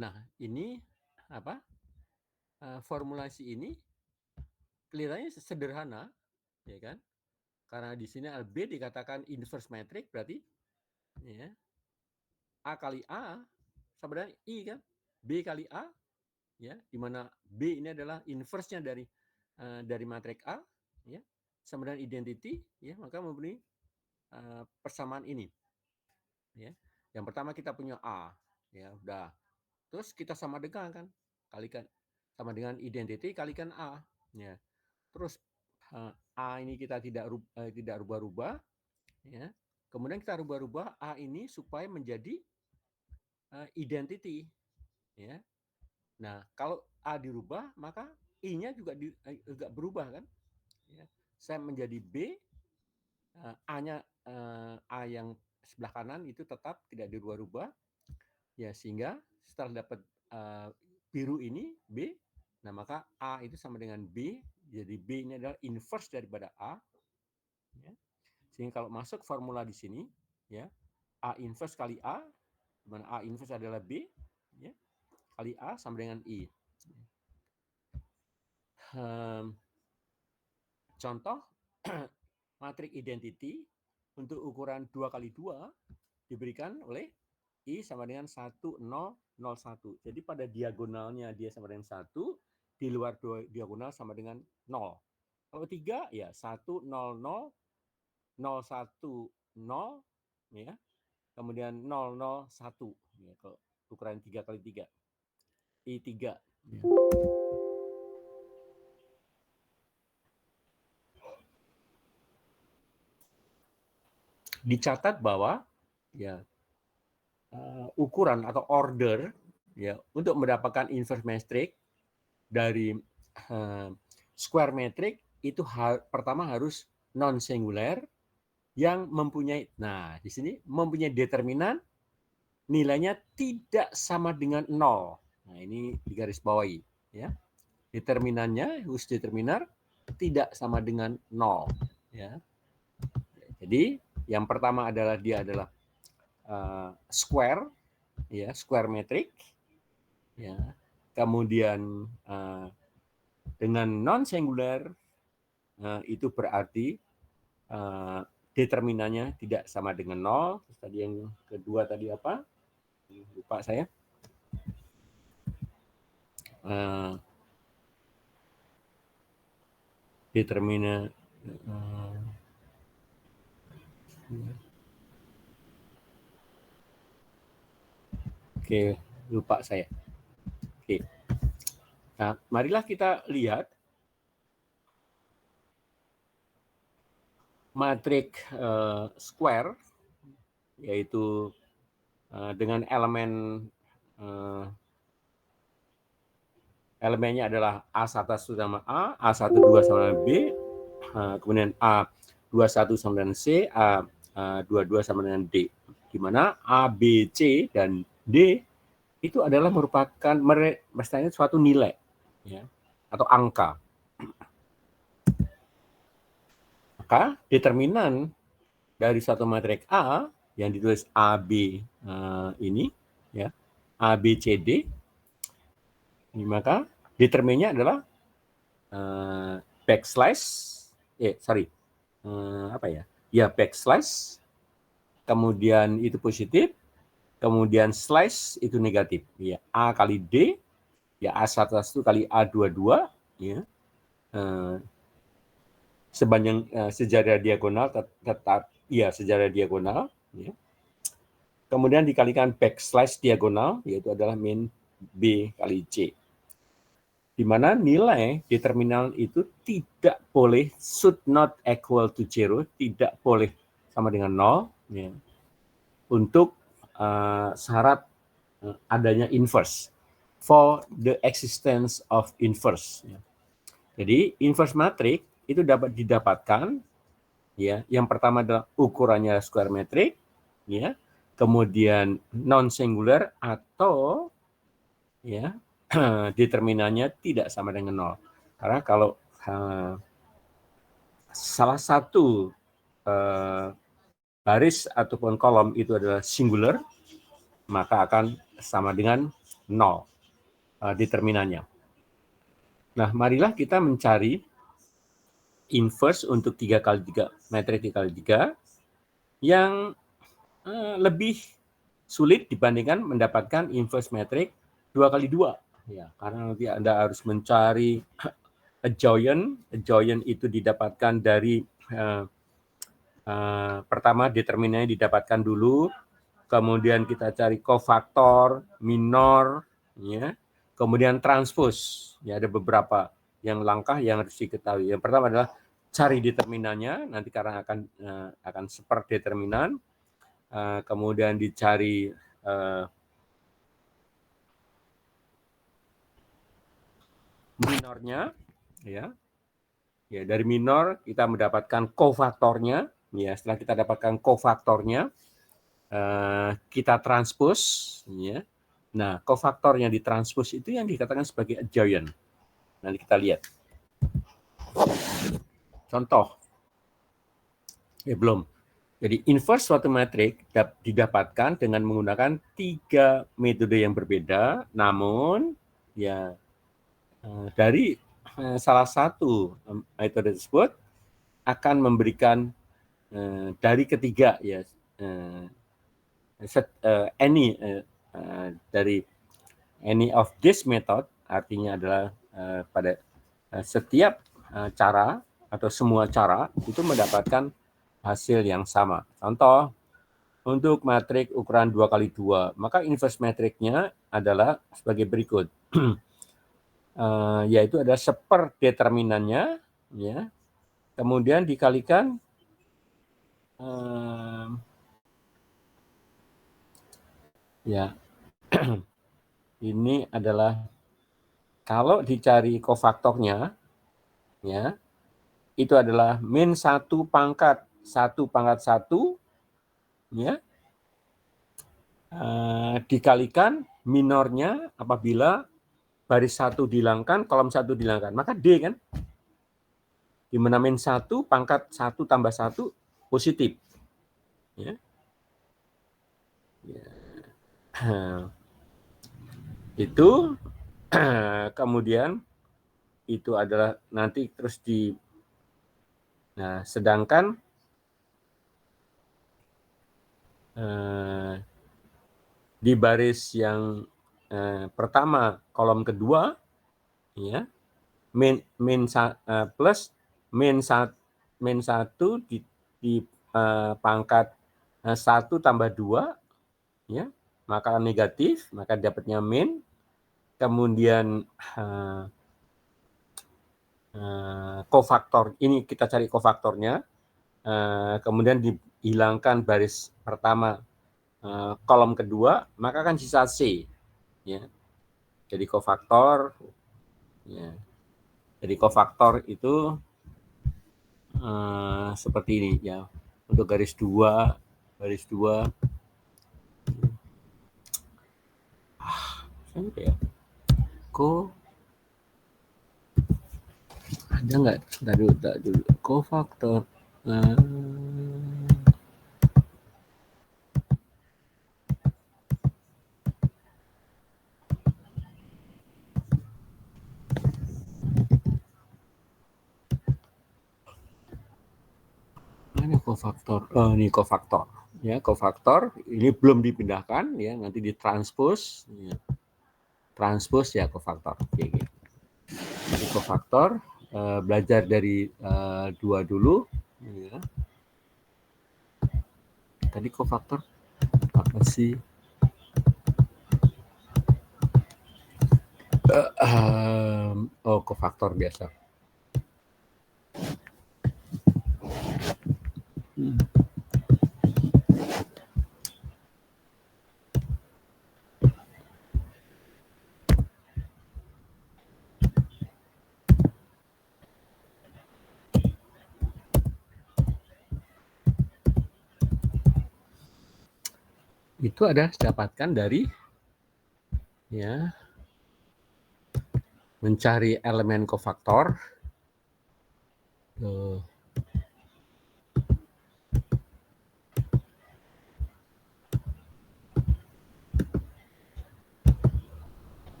Nah, ini apa? Formulasi ini kelihatannya sederhana, ya kan? Karena di sini B dikatakan inverse matrix, berarti ya, A kali A sama dengan I kan? B kali A, ya, di mana B ini adalah inverse-nya dari matriks A, ya, sama dengan identity, ya, maka memberi persamaan ini, ya. Yang pertama kita punya A, ya, udah. Terus kita sama dengan kan, kalikan sama dengan identity kalikan A, ya. Terus A ini kita tidak rubah-rubah, ya. Kemudian kita rubah-rubah A ini supaya menjadi identity, ya. Nah, kalau A dirubah, maka I-nya juga berubah kan? Ya. Saya menjadi B, A-nya A yang sebelah kanan itu tetap tidak dirubah-rubah, ya, sehingga setelah dapat biru ini B, nah maka A itu sama dengan B, jadi B ini adalah inverse daripada A, ya. Sehingga kalau masuk formula di sini, ya, A inverse kali A, di mana A inverse adalah B, ya, kali A sama dengan I. Contoh matriks identity untuk ukuran 2 kali 2 diberikan oleh I sama dengan 1, 0, 0, 1. Jadi pada diagonalnya dia sama dengan 1, di luar diagonal sama dengan 0. Kalau 3, ya 1, 0, 0, 0, 1, 0, ya. Kemudian 0, 0, 1. Ya, kalau ukuran 3 kali 3. I3. Ya. Dicatat bahwa ya ukuran atau order, ya, untuk mendapatkan inverse matrix dari square matrix itu pertama harus non singular yang mempunyai, nah di sini mempunyai determinan nilainya tidak sama dengan 0. Nah, ini digaris bawahi, ya. Determinannya, whose determiner tidak sama dengan 0, ya. Jadi yang pertama adalah dia adalah square, ya, square matrix, ya. Kemudian dengan non singular itu berarti determinannya tidak sama dengan 0. Terus tadi yang kedua tadi apa? Lupa saya. Determinan oke, lupa saya. Oke. Nah, marilah kita lihat matriks square, yaitu dengan elemennya adalah A1 sama A, A12 sama B, kemudian A21 sama dengan C, A22 sama dengan D. Di mana A, B, C, dan D itu adalah merupakan mestinya suatu nilai, ya, atau angka. Maka determinan dari suatu matriks A yang ditulis AB ini, ya, A, B, C, D, maka determinnya adalah backslash, kemudian itu positif, kemudian slash itu negatif, ya, A kali D, ya, A1 kali A22, ya, sepanjang sejarah diagonal tetap, ya, sejarah diagonal, ya. Kemudian dikalikan backslash diagonal, yaitu adalah min B kali C. Di mana nilai determinal itu tidak boleh, should not equal to 0, tidak boleh sama dengan 0, ya, untuk syarat adanya inverse, for the existence of inverse. Ya. Jadi inverse matrix itu dapat didapatkan, ya. Yang pertama adalah ukurannya square matrix, ya. Kemudian non singular atau, ya, determinannya tidak sama dengan 0. Karena kalau salah satu baris ataupun kolom itu adalah singular, maka akan sama dengan 0 determinannya. Nah, marilah kita mencari inverse untuk 3x3, metrik 3x3 yang lebih sulit dibandingkan mendapatkan inverse metrik 2x2. Ya, karena nanti Anda harus mencari adjoint itu didapatkan dari pertama determinannya didapatkan dulu, kemudian kita cari kofaktor, minor, ya, kemudian transpose. Ya, ada beberapa yang langkah yang harus diketahui. Yang pertama adalah cari determinannya, nanti karena akan seperdeterminan. Kemudian dicari minornya, ya. Ya, dari minor kita mendapatkan kofaktornya. Ya, setelah kita dapatkan kofaktornya, kita transpose, ya. Nah, kofaktor yang ditranspose itu yang dikatakan sebagai adjoint. Nanti kita lihat. Contoh. Ya, belum. Jadi inverse suatu metrik didapatkan dengan menggunakan 3 metode yang berbeda, namun ya dari salah satu metode tersebut akan memberikan dari ketiga ya dari any of this method, artinya adalah pada setiap cara atau semua cara itu mendapatkan hasil yang sama. Contoh, untuk matrik ukuran 2x2, maka inverse matriknya adalah sebagai berikut. Yaitu ada seperdeterminannya, ya, kemudian dikalikan ya ini adalah kalau dicari kofaktornya, ya, itu adalah min 1 pangkat 1 pangkat 1, ya, dikalikan minornya apabila baris 1 dihilangkan, kolom 1 dihilangkan, maka D kan, di mana min 1 pangkat 1 tambah 1 positif, ya. Ya. Itu kemudian itu adalah nanti terus sedangkan di baris yang pertama kolom kedua, ya, plus min 1 di pangkat 1 tambah 2, ya, maka negatif, maka dapatnya min. Kemudian kofaktor, ini kita cari kofaktornya, kemudian dihilangkan baris pertama kolom kedua, maka kan sisa C, ya. Jadi kofaktor, ya. Jadi kofaktor itu seperti ini, ya. Untuk garis 2, ya. Ada nggak? Tadi dulu kofaktor. Mana kofaktor? Oh, ini kofaktor. Ya, kofaktor ini belum dipindahkan, ya, nanti ditranspose, ya. Transpose ya kofaktor. Oke, gitu. Jadi kofaktor belajar dari 2 dulu, ya. Tadi kofaktor apa sih? Kofaktor biasa. Itu ada dapatkan dari, ya, mencari elemen kofaktor.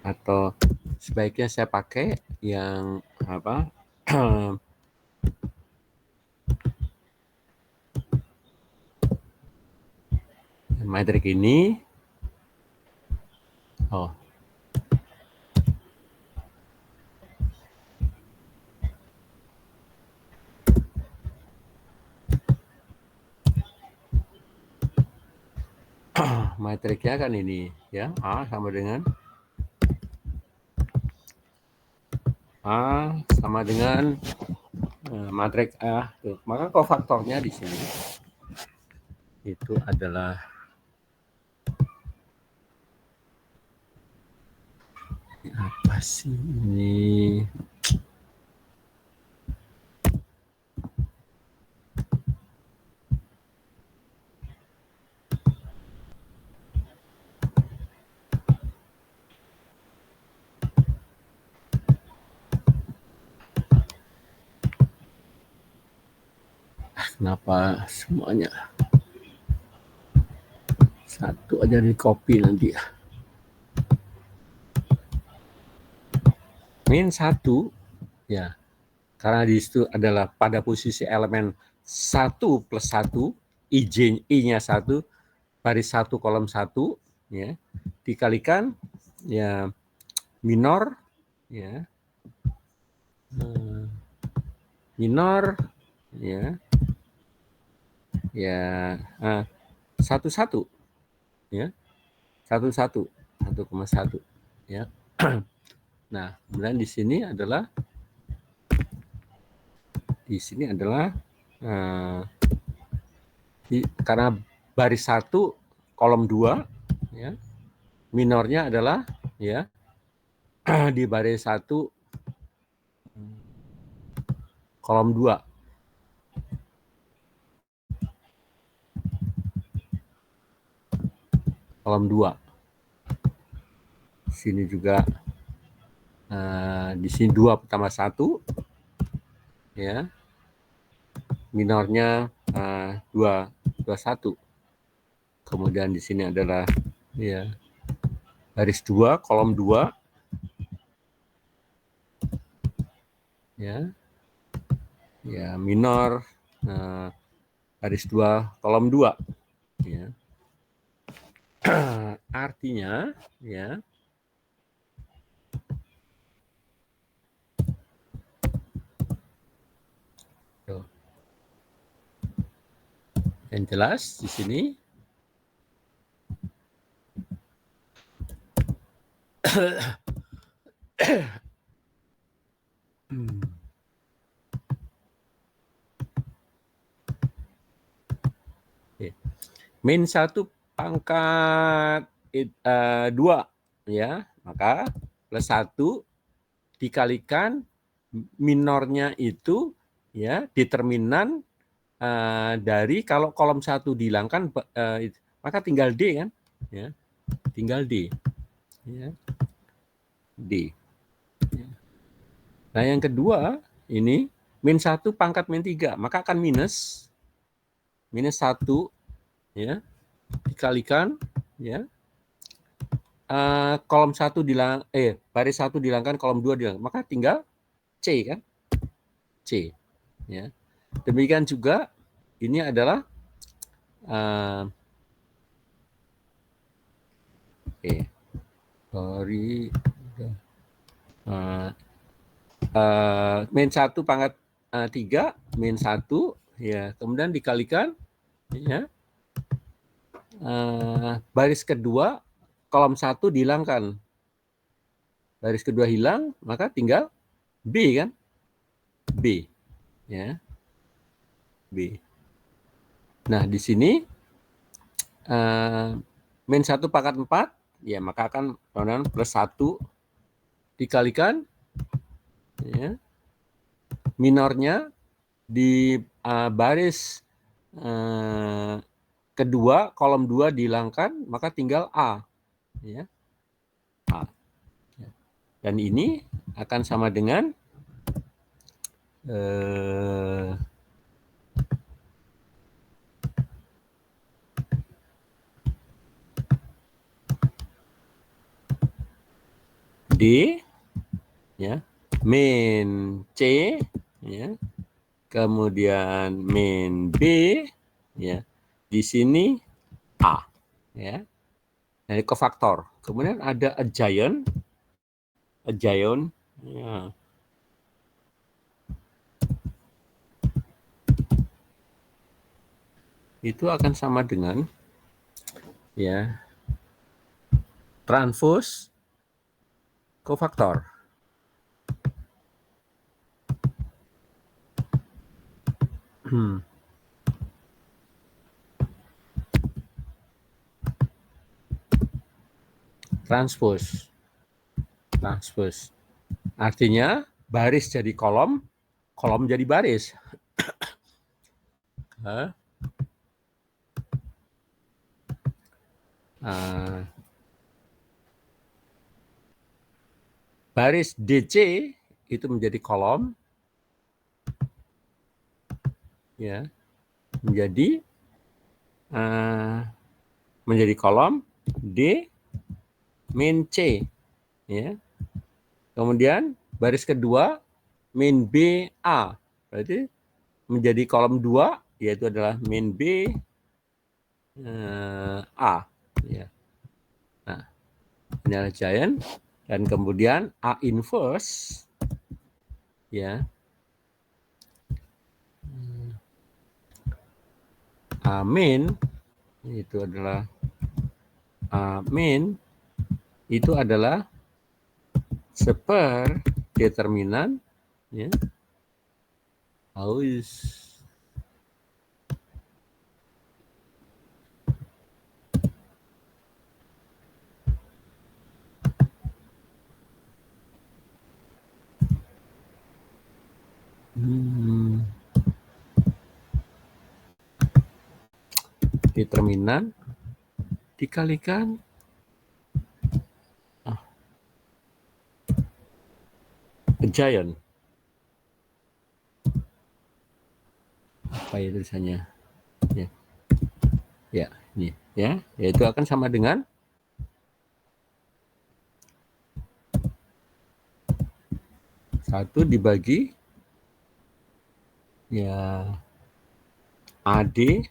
atau sebaiknya saya pakai yang apa? Matrik ini. Oh. Matriknya kan ini ya, A sama dengan matrik A. Tuh. Maka kofaktornya di sini itu adalah apa sih ini? Kenapa semuanya satu aja di copy nanti ya. Min 1 ya, karena di situ adalah pada posisi elemen 1 plus 1, I-nya 1, baris 1 kolom 1 ya, dikalikan ya minor ya, minor ya, ya 1,1 ya, 1,1 1,1 ya. Nah, kemudian di sini adalah karena baris 1 kolom 2 ya, minornya adalah ya di baris 1 kolom 2. Kolom 2. Sini juga di sini 2 tambah 1 ya. Minornya 21. Kemudian di sini adalah ya baris 2 kolom 2 ya. Ya, minor baris 2 kolom 2 ya. Artinya ya yang jelas di sini min 1 pangkat 2 ya, maka plus 1 dikalikan minornya itu ya determinan dari kalau kolom 1 dihilangkan maka tinggal D kan ya, tinggal D ya, D ya. Nah yang kedua ini min 1 pangkat min 3 maka akan minus 1 ya dikalikan ya kolom 1 baris 1 dihilangkan, kolom 2 dihilangkan, maka tinggal C kan, C ya. Demikian juga ini adalah min 1 pangkat 3 min 1 ya, kemudian dikalikan ya baris kedua kolom 1 dihilangkan, baris kedua hilang, maka tinggal B kan, B ya, B. Nah di sini min 1 pangkat 4 ya, maka akan plus 1 dikalikan ya minornya di baris kedua kolom 2 dihilangkan, maka tinggal A ya, A. Dan ini akan sama dengan D, ya, min C, ya, kemudian min B, ya, di sini A, ya, dari kofaktor. Kemudian ada adjoint, ya, itu akan sama dengan, ya, transpose kofaktor. Transpose. Artinya baris jadi kolom, kolom jadi baris. Baris DC itu menjadi kolom, ya, menjadi kolom D min C, ya. Kemudian baris kedua min B A, berarti menjadi kolom 2, yaitu adalah min B A, ya. Nah, ini adalah giant, dan kemudian A inverse, ya, A min itu adalah seperdeterminan, ya, determinan dikalikan giant. Apa ya tulisannya? Ya. Ya, ini, ya, yaitu akan sama dengan satu dibagi, ya, AD,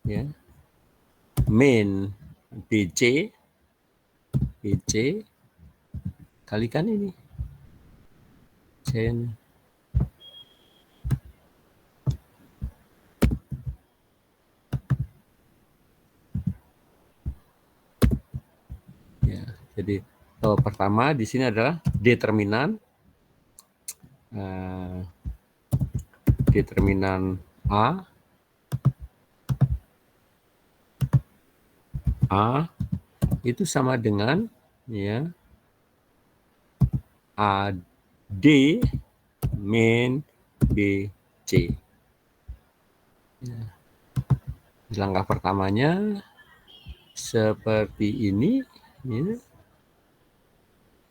ya, min BC kalikan ini giant. Ya, jadi pertama di sini adalah determinan A itu sama dengan, ya, AD min BC. Ya. Di langkah pertamanya seperti ini, ya.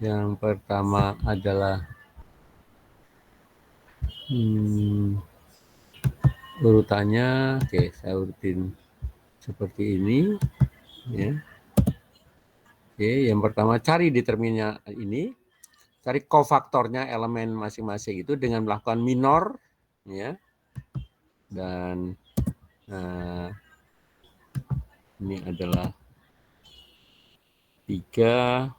Yang pertama adalah urutannya, oke, saya urutin seperti ini, ya. Oke, yang pertama cari determinnya ini, cari kofaktornya elemen masing-masing itu dengan melakukan minor, ya, dan ini adalah 3.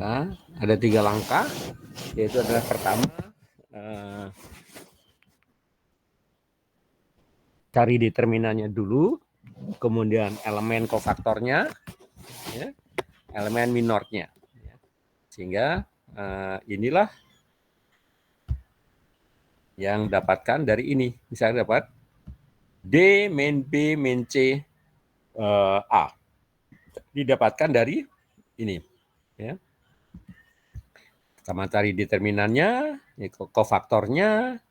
Nah, ada 3 langkah, yaitu adalah pertama cari determinannya dulu, kemudian elemen kofaktornya, ya, elemen minornya, ya. Sehingga inilah yang dapatkan dari ini. Misalnya dapat D min B min C A, didapatkan dari ini, ya. Pertama cari determinannya, ya, kofaktornya,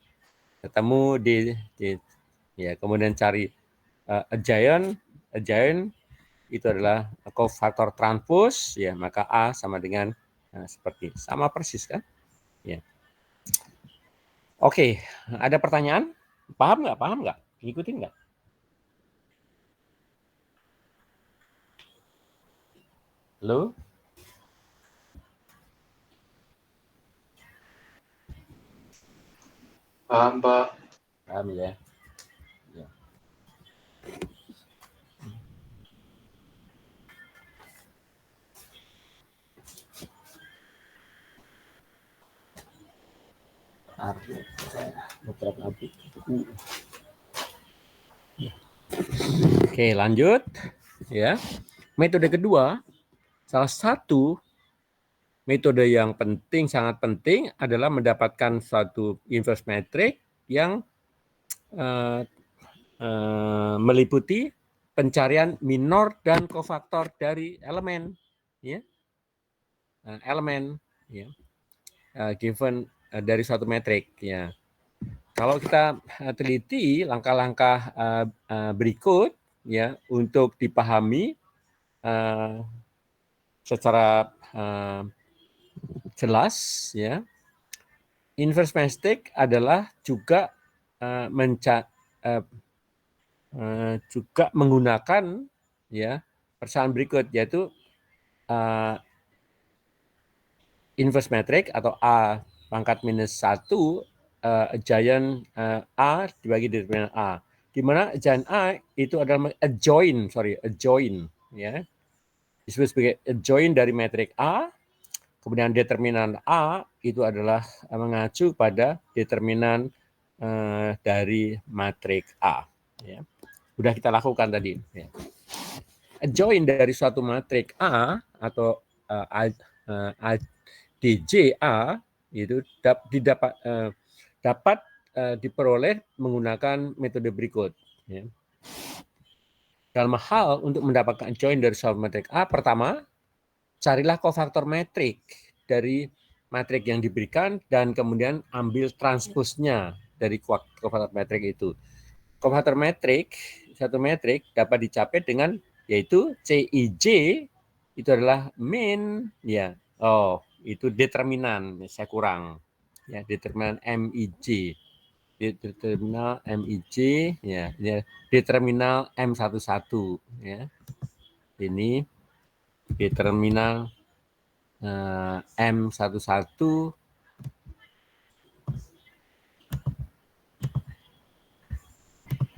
ketemu di ya, kemudian cari adjoint adjoint itu adalah kofaktor transpose, ya maka A sama dengan seperti sama persis kan? Ya. Oke, ada pertanyaan? Paham nggak? Paham nggak? Ngikutin nggak? Halo? Paham, Pak. Paham ya? Ya. Oke, lanjut. Ya. Metode kedua, salah satu metode yang penting, sangat penting adalah mendapatkan suatu inverse matrix yang meliputi pencarian minor dan kofaktor dari elemen, ya, elemen, ya, given dari suatu metrik, ya. Kalau kita teliti langkah-langkah berikut, ya, untuk dipahami secara jelas, ya, inverse matrix adalah juga juga menggunakan, ya, persamaan berikut, yaitu inverse matrix atau A pangkat minus 1 adjoint A dibagi determinan A, di mana adjoint A itu adalah adjoint, ya, disebut sebagai adjoint dari matrix A. Kemudian determinan A itu adalah mengacu pada determinan dari matriks A. Ya. Sudah kita lakukan tadi. Ya. Adjoint dari suatu matriks A atau DJA itu dapat diperoleh menggunakan metode berikut. Ya. Dalam hal untuk mendapatkan adjoint dari suatu matriks A, pertama, carilah kofaktor metrik dari matrik yang diberikan dan kemudian ambil transposnya dari kofaktor metrik itu. Kofaktor metrik, satu metrik dapat dicapai dengan yaitu CIJ itu adalah min, ya. Oh, itu determinan, saya kurang. Ya, determinan MIJ. Determinal MIJ, ya, determinal M11, ya. Ini determinal M11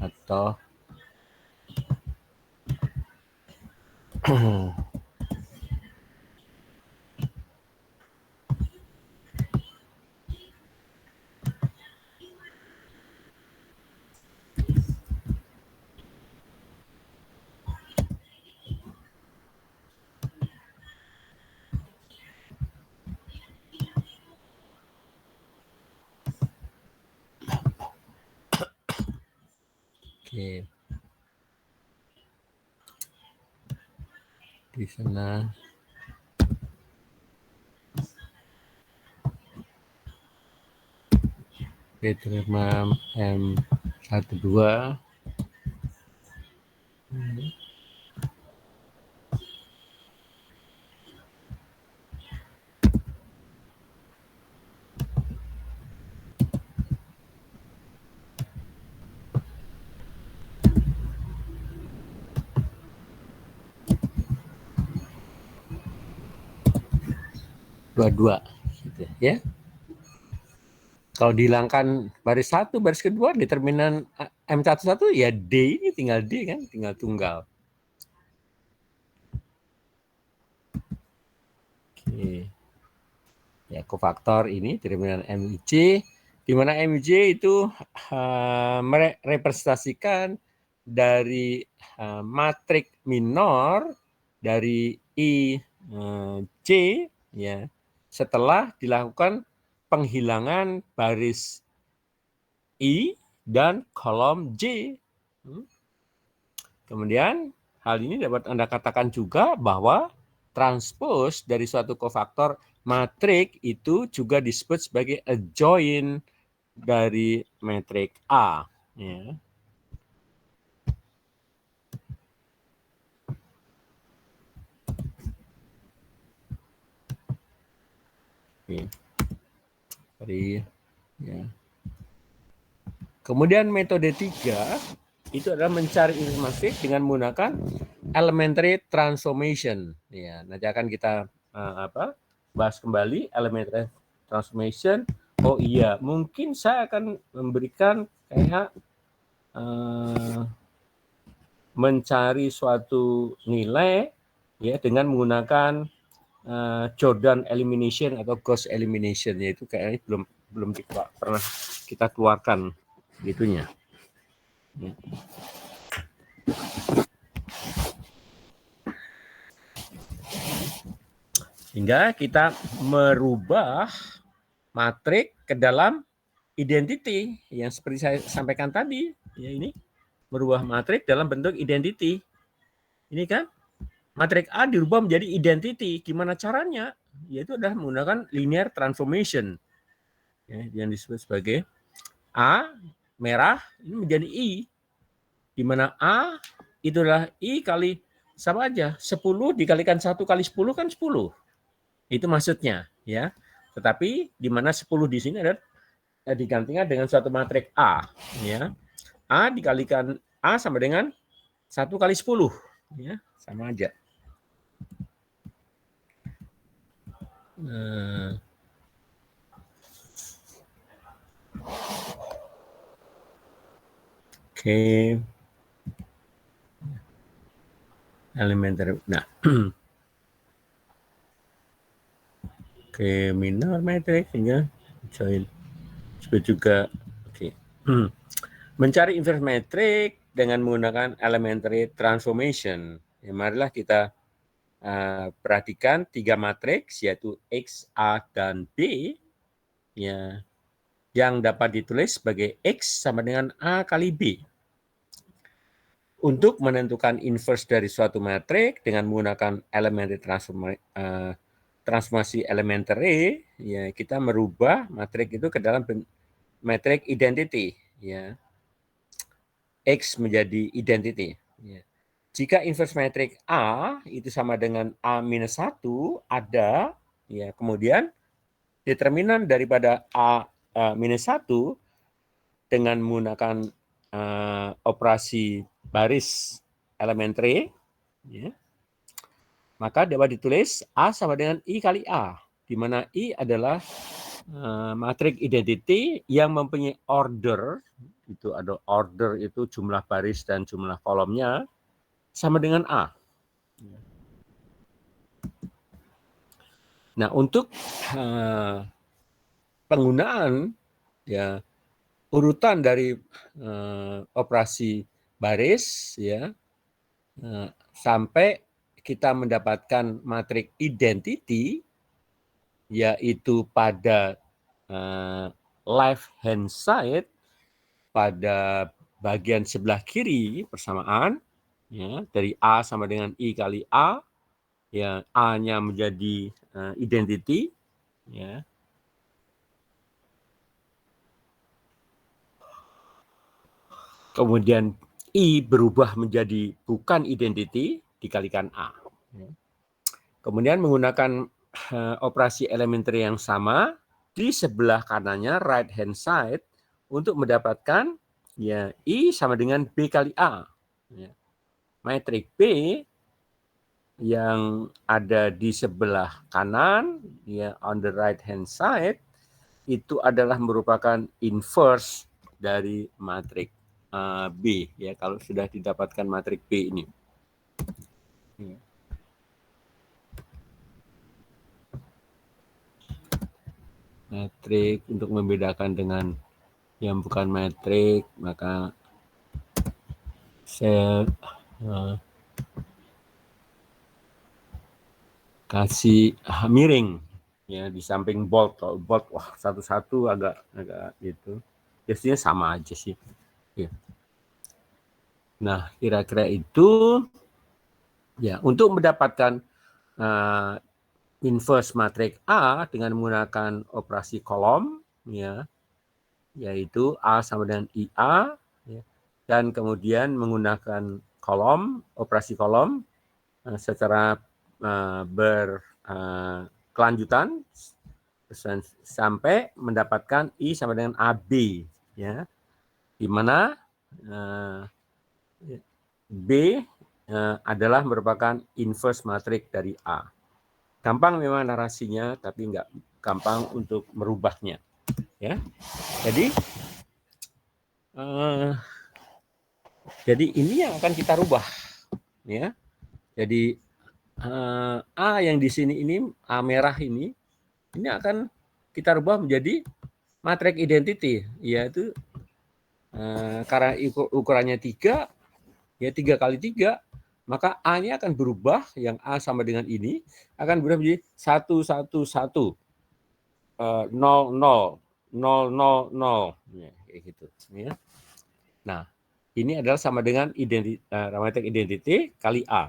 atau oke. Di sana determinan M12 22 gitu ya. Kalau dihilangkan baris satu, baris kedua, determinan M11 ya D, ini tinggal D kan, tinggal tunggal. Oke. Ya, kofaktor ini determinan MIJ, di mana MIJ itu merepresentasikan dari matrik minor dari IJ, ya, setelah dilakukan penghilangan baris I dan kolom J. Kemudian hal ini dapat Anda katakan juga bahwa transpose dari suatu kofaktor matrik itu juga disebut sebagai adjoint dari matrik A. Ya. Oke. Ya. Kemudian metode 3 itu adalah mencari informasi dengan menggunakan elementary transformation. Ya, nanti akan kita bahas kembali elementary transformation. Oh iya, mungkin saya akan memberikan kayak mencari suatu nilai ya dengan menggunakan Jordan elimination atau Gauss elimination, yaitu kayaknya belum pernah kita keluarkan gitunya. Ya. Sehingga kita merubah matrik ke dalam identity yang seperti saya sampaikan tadi, ya ini merubah matrik dalam bentuk identity. Ini kan matrik A dirubah menjadi identity. Gimana caranya? Yaitu adalah menggunakan linear transformation. Ya, yang disebut sebagai A merah ini menjadi I. Di mana A itu adalah I kali sama aja. 10 dikalikan 1 kali 10 kan 10. Itu maksudnya, ya. Tetapi di mana 10 di sini adalah digantikan dengan suatu matrik A, ya. A dikalikan A sama dengan 1 kali 10, ya, sama aja. Oke. Elementary. Nah. Oke, minor matrix ya. Join. Juga oke. Mencari inverse matrix dengan menggunakan elementary transformation. Ya, marilah kita perhatikan 3 matriks yaitu X, A, dan B ya, yang dapat ditulis sebagai X sama dengan A kali B. Untuk menentukan inverse dari suatu matriks dengan menggunakan elementary transformasi elementary, ya kita merubah matrik itu ke dalam matrik identity, ya. X menjadi identity. Ya. Jika inverse matrik A itu sama dengan A-1 ada, ya kemudian determinan daripada A-1 dengan menggunakan operasi baris elementary, ya, maka dapat ditulis A sama dengan I kali A, di mana I adalah matrik identity yang mempunyai order, itu ada order itu jumlah baris dan jumlah kolomnya sama dengan A. Nah, untuk penggunaan ya urutan dari operasi baris ya sampai kita mendapatkan matrik identity yaitu pada left hand side pada bagian sebelah kiri persamaan ya dari A sama dengan I kali A ya A-nya menjadi identity ya. Kemudian I berubah menjadi bukan identity dikalikan A. Kemudian menggunakan operasi elementary yang sama di sebelah kanannya right hand side untuk mendapatkan ya I sama dengan B kali A. Ya. Matrik B yang ada di sebelah kanan ya on the right hand side itu adalah merupakan inverse dari matrik B ya kalau sudah didapatkan matrik B ini. Matrik untuk membedakan dengan yang bukan matrik maka saya kasih miring ya di samping bold. Kalau bold wah satu-satu agak gitu. Biasanya sama aja sih. Ya. Nah, kira-kira itu ya untuk mendapatkan inverse matrik A dengan menggunakan operasi kolom ya yaitu A sama dengan IA ya, dan kemudian menggunakan kolom operasi kolom secara berkelanjutan sampai mendapatkan I sama dengan AB, ya, di mana B adalah merupakan inverse matriks dari A. Gampang memang narasinya, tapi nggak gampang untuk merubahnya, ya. Jadi ini yang akan kita rubah, ya. Jadi A yang di sini ini, A merah ini akan kita rubah menjadi matriks identity, yaitu karena ukurannya 3, ya 3 kali 3, maka A-nya akan berubah, yang A sama dengan ini, akan berubah menjadi 1, 1, 1, 0, 0, 0, 0, 0, ya, kayak gitu. Ya. Nah, ini adalah sama dengan matriks identity kali A.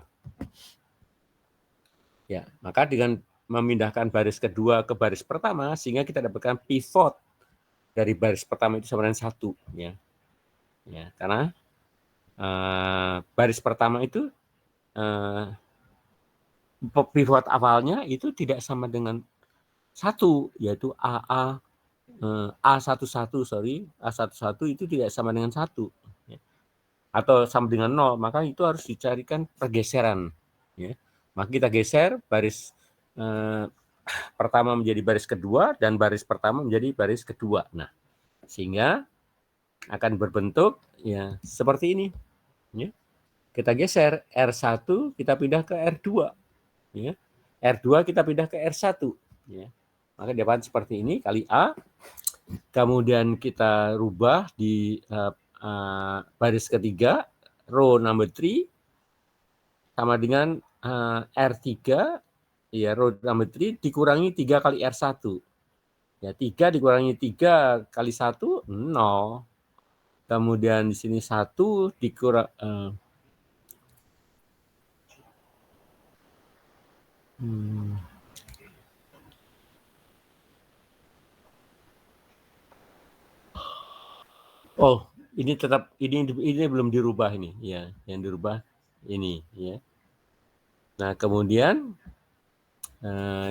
Ya, maka dengan memindahkan baris kedua ke baris pertama, sehingga kita dapatkan pivot dari baris pertama itu sama dengan 1. Ya, karena baris pertama itu pivot awalnya itu tidak sama dengan 1, yaitu A11 itu tidak sama dengan 1, ya, atau sama dengan 0, maka itu harus dicarikan pergeseran, ya. Maka kita geser baris pertama menjadi baris kedua dan baris pertama menjadi baris kedua. Nah, sehingga akan berbentuk ya seperti ini, ya. Kita geser R1, kita pindah ke R2, ya. R2 kita pindah ke R1, ya. Maka dapat seperti ini kali A. Kemudian kita rubah di baris ketiga, row number 3 sama dengan R3, ya, row number 3 dikurangi 3 kali R1. Ya, 3 dikurangi 3 kali 1, 0. Kemudian di sini 1 dikurang oh, ini tetap ini belum dirubah ini, ya. Yang dirubah ini, ya. Nah, kemudian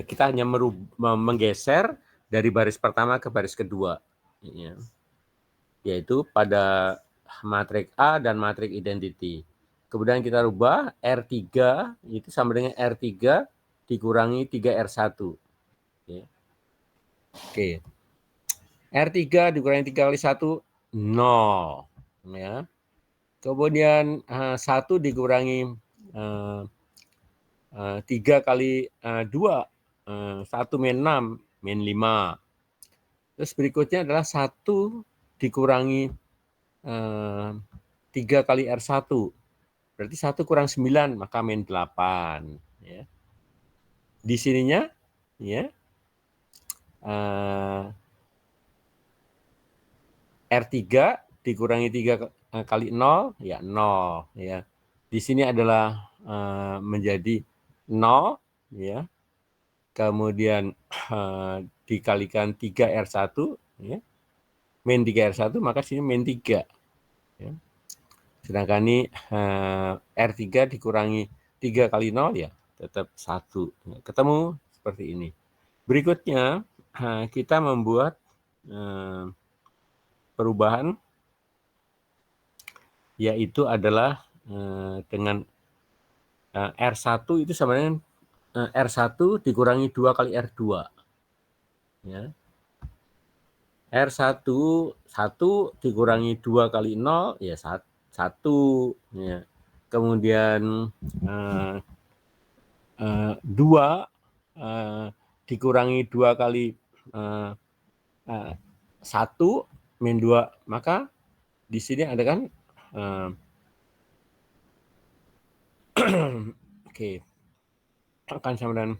kita hanya menggeser dari baris pertama ke baris kedua, ya. Yaitu pada matriks A dan matriks identity. Kemudian kita rubah R3 itu sama dengan R3 dikurangi 3R1. Ya. Oke. R3 dikurangi 3 kali 1, 0. Ya. Kemudian 1 dikurangi 3 kali 2, 1 min 6, min 5. Terus berikutnya adalah 1 dikurangi 3 kali R1. Berarti 1 kurang 9, maka min 8. Ya. Di sininya, ya, R3 dikurangi 3 kali 0, ya 0. Ya. Di sini adalah menjadi 0, ya. Kemudian dikalikan 3R1, ya. Min 3R1, maka sini min 3. Ya. Sedangkan ini R3 dikurangi 3 kali 0, ya tetap 1. Ketemu seperti ini. Berikutnya kita membuat perubahan, yaitu adalah dengan R1 itu sama dengan R1 dikurangi 2 kali R2. Ya. R1 1 dikurangi 2 kali 0, ya 1. Ya. Kemudian 2 dikurangi 2 kali 1 min 2, maka di sini ada kan oke. Akan sama dengan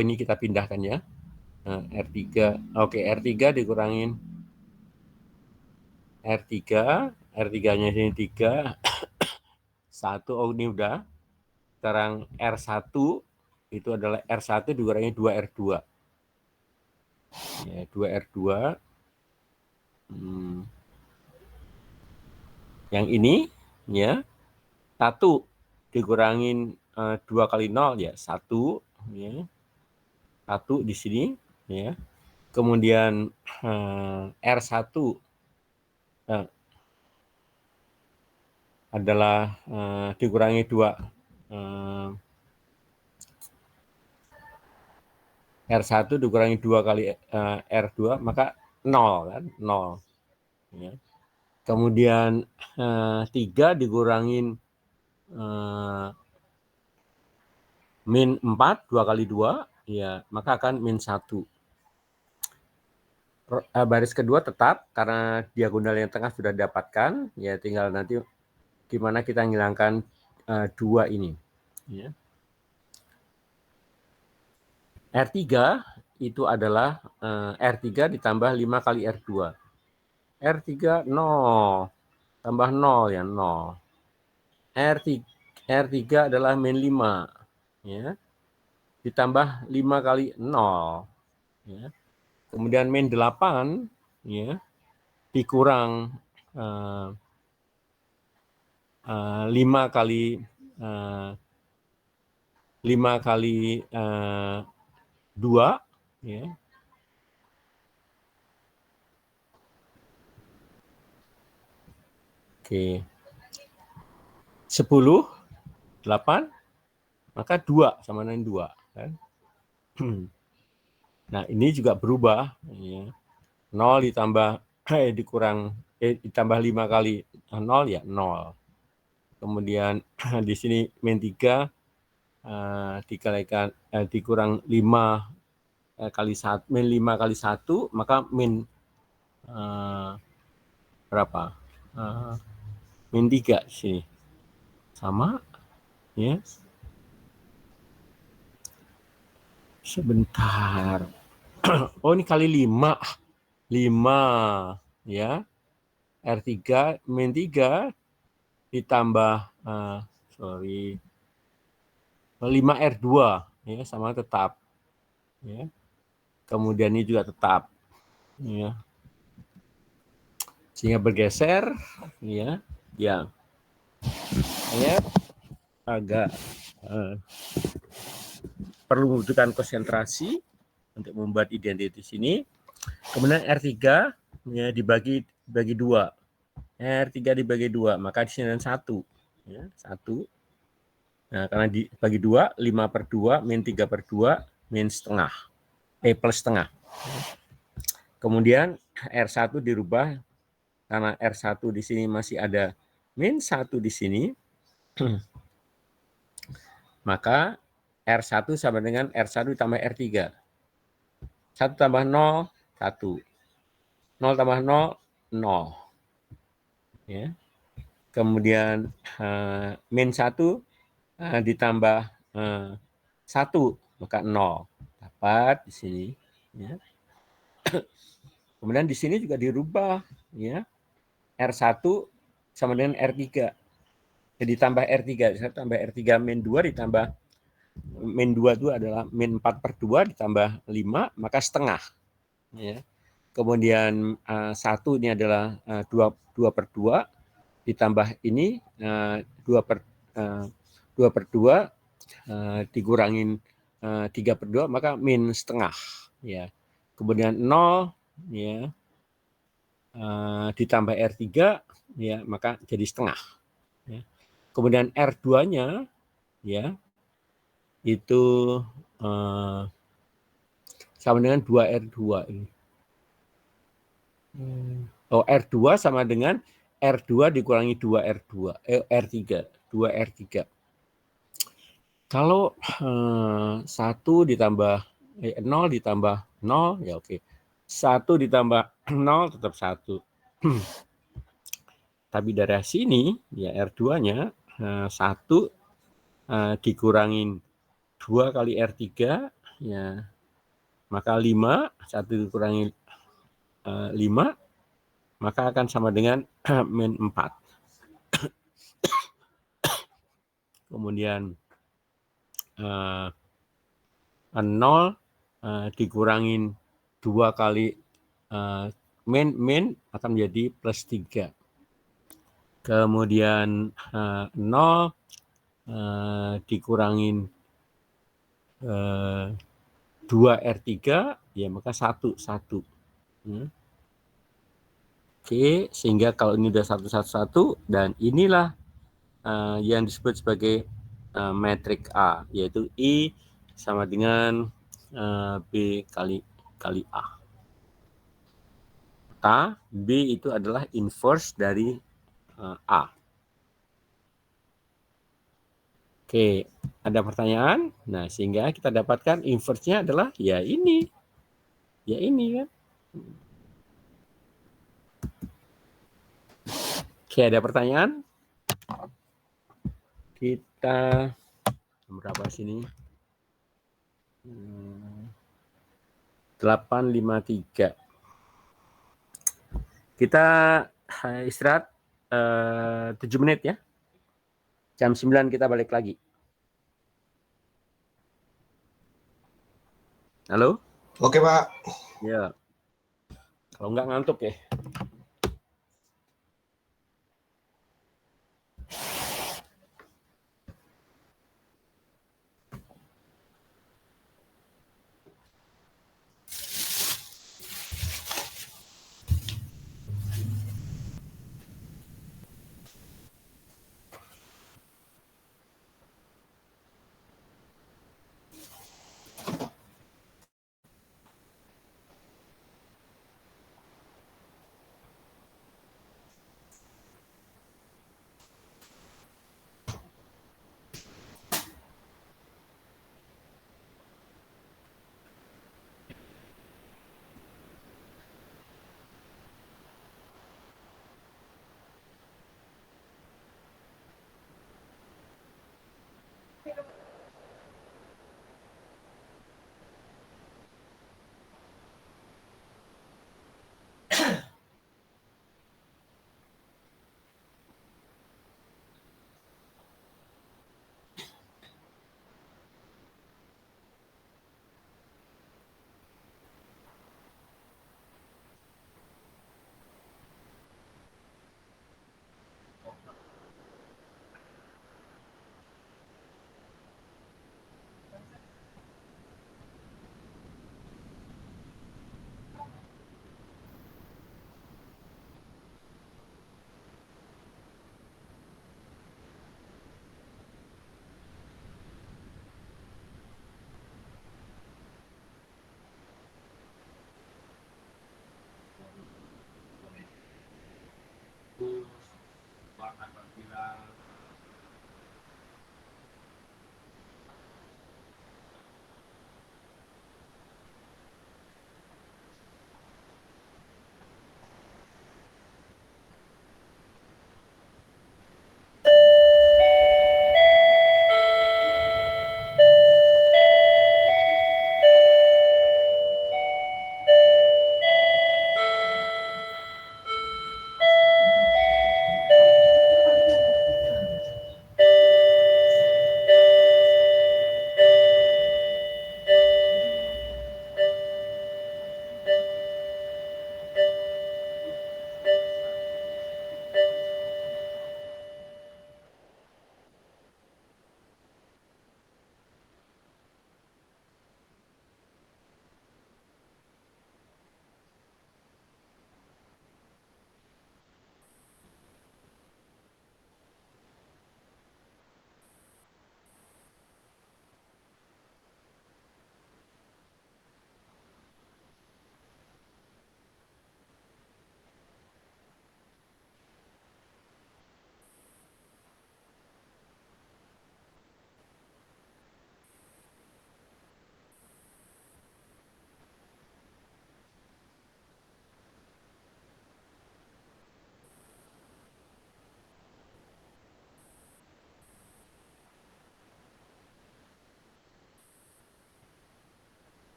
ini kita pindahkan, ya. R3. Oke, R3 dikurangin R3, R3-nya sini 3. 1, ini udah. Sekarang R1 itu adalah R1 dikurangi 2R2. Ya, 2R2. Yang ini, ya, 1 dikurangin 2 kali 0, ya 1. Ya. 1 di sini, ya. Kemudian R1 adalah dikurangi 2 R1 dikurangi 2 kali R2, maka 0 kan, 0. Ya. Kemudian 3 dikurangin min 4, 2 kali 2, ya, maka akan min 1. Baris kedua tetap, karena diagonal yang tengah sudah didapatkan, ya tinggal nanti gimana kita menghilangkan 2 ini. Ya. R3 itu adalah R3 ditambah 5 kali R2. R3 0, tambah 0 ya, 0. R3 adalah min 5, ya, ditambah 5 kali 0. Ya. Kemudian min 8, ya, dikurang 5 kali 2, ya. Oke. 10, 8, maka 2 sama dengan 2. Kan? Nah, ini juga berubah. Ya. 0 ditambah ditambah 5 kali 0 ya 0. Kemudian di sini min 3 dikalikan dikurang 5 kali 1, min 5 kali 1, maka min berapa? Min 3 sini. Sama, ya. Sebentar. Oh, ini kali 5. 5, ya. R3 min 3 ditambah 5R2, ya, sama tetap. Ya. Kemudian ini juga tetap. Ya. Sehingga bergeser, ya. Ya. Saya agak perlu membutuhkan konsentrasi untuk membuat identitas ini. Kemudian R3 ya, dibagi 2. R3 dibagi 2, maka di sini 1. Ya, 1. Nah, karena dibagi 2, 5/2, min 3/2, min setengah. Plus setengah. Kemudian R1 dirubah, karena R1 di sini masih ada min 1 di sini, maka R1 sama dengan R1 ditambah R3. 1 tambah 0, 1. 0 tambah 0, 0. Ya. Kemudian min 1 ditambah 1, maka 0. Dapat di sini. Ya. Kemudian di sini juga dirubah. Ya. R1 sama dengan R3. Jadi tambah R3. Saya tambah R3 min 2 ditambah min 2 itu adalah min 4/2 ditambah 5, maka setengah. Ya. Kemudian 1 ini adalah 2/2 ditambah ini 2/2 dikurangin 3/2, maka min setengah. Ya. Kemudian 0 ya, ditambah R3 ya, maka jadi setengah. Ya. Kemudian R2-nya ya itu sama dengan 2R2 ini. Oh, R2 sama dengan R2 dikurangi 2R2, R3, 2R3. Kalau 1 ditambah 0 ditambah 0, ya oke. 1 ditambah 0 tetap 1. Tapi dari sini, ya R2-nya 1 dikurangin 2 kali R3, ya, maka 5, 1 dikurangi 5, maka akan sama dengan min 4. Kemudian 0 dikurangin 2 kali min akan menjadi plus 3. Kemudian 0 dikurangin 2R3, ya maka 1. Oke, sehingga kalau ini udah 1, dan inilah yang disebut sebagai metrik A, yaitu I sama dengan B kali A. Maka B itu adalah inverse dari A. Oke, ada pertanyaan? Nah, sehingga kita dapatkan inverse-nya adalah ya ini. Ya ini kan. Oke, ada pertanyaan? Kita berapa sini? 8.53. Kita istirahat 7 menit ya. Jam 9 kita balik lagi. Halo? Oke, Pak. Ya. Kalau nggak ngantuk ya.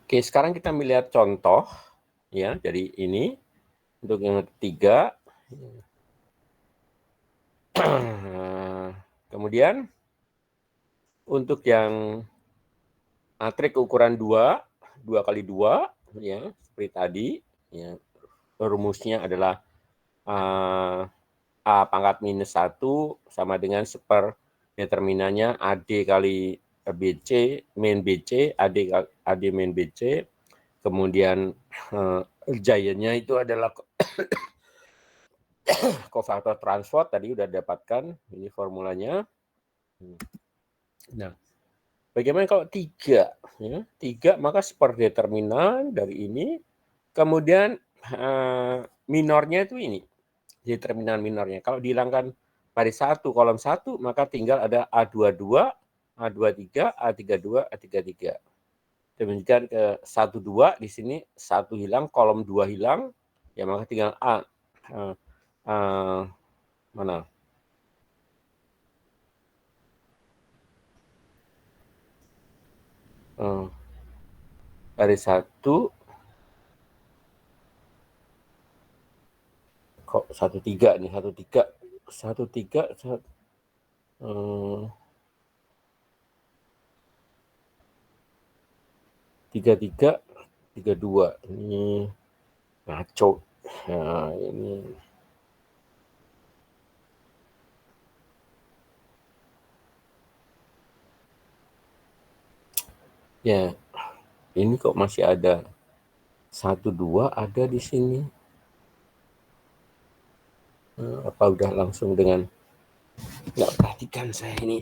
Oke, sekarang kita melihat contoh ya. Jadi ini untuk yang ketiga. Kemudian untuk yang matrik ukuran 2 kali 2 ya, seperti tadi ya. Rumusnya adalah A pangkat minus 1 sama dengan determinannya AD kali BC, min BC, AD min BC. Kemudian giant-nya itu adalah kofaktor transport, tadi udah dapatkan, ini formulanya. Nah, bagaimana kalau 3? Ya, 3 maka determinan dari ini, kemudian minornya itu ini. Determinan minornya. Kalau dihilangkan baris 1, kolom 1, maka tinggal ada A22, A23, A32, A33. Demikian ke 1, 2, di sini 1 hilang, kolom 2 hilang, ya maka tinggal A. Mana? Baris 1, kok 13 nih, 13, 13, 33, 32. Ini ngaco. Nah, ini ya, ini kok masih ada 1, 2 ada di sini. Apa udah langsung dengan nggak perhatikan saya ini.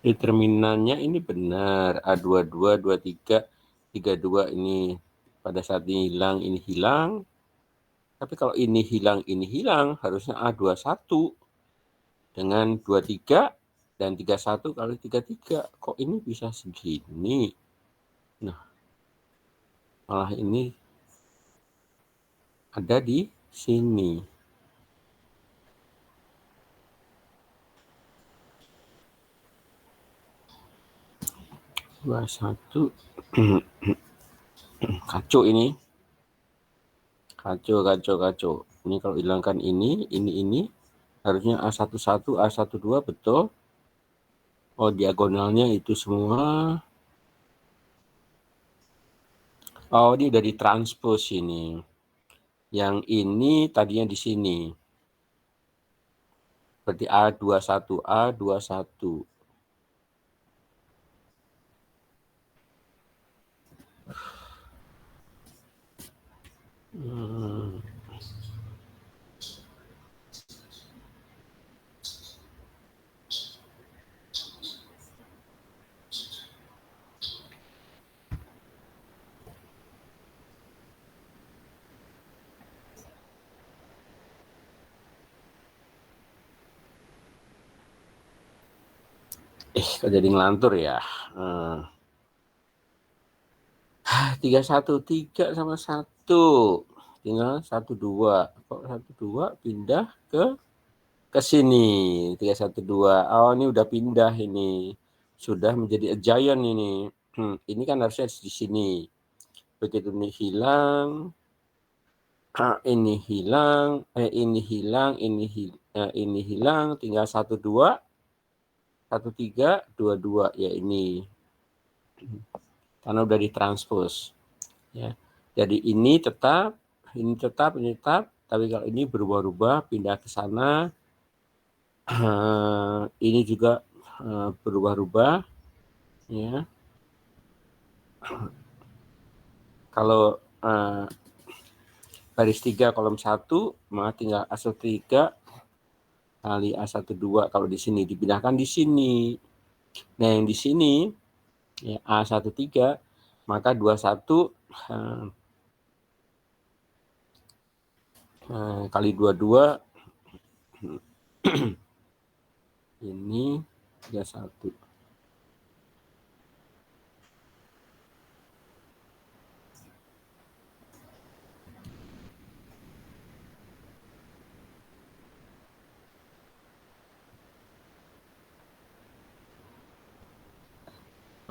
Determinannya ini benar, A22, 23, 32 ini pada saat ini hilang. Tapi kalau ini hilang, harusnya A21 dengan 23 dan 31 kali 33. Kok ini bisa segini? Nah, malah ini ada di sini. Dua satu kacau ini. Kacau. Ini kalau hilangkan ini harusnya A11, A12 betul. Oh, diagonalnya itu semua. Oh, ini udah ditranspos ini. Yang ini tadinya di sini. Berarti A21, A21. Kok jadi ngelantur ya? 313 sama 1. Tinggal 12. Kok 12 pindah ke sini. 312. Oh, ini udah pindah ini. Sudah menjadi a giant ini. Ini kan harusnya di sini. Begitu ini hilang. Ini hilang. Ini hilang. Tinggal 12. 13, 22. Ya ini. Karena udah ditranspos. Ya. Jadi ini tetap, tapi kalau ini berubah-ubah, pindah ke sana. Ini juga berubah-ubah. Ya. Kalau baris 3 kolom 1, maka tinggal A13 kali A12. Kalau di sini dipindahkan di sini. Nah, yang di sini ya A13, maka 21 kali 22 ini 31.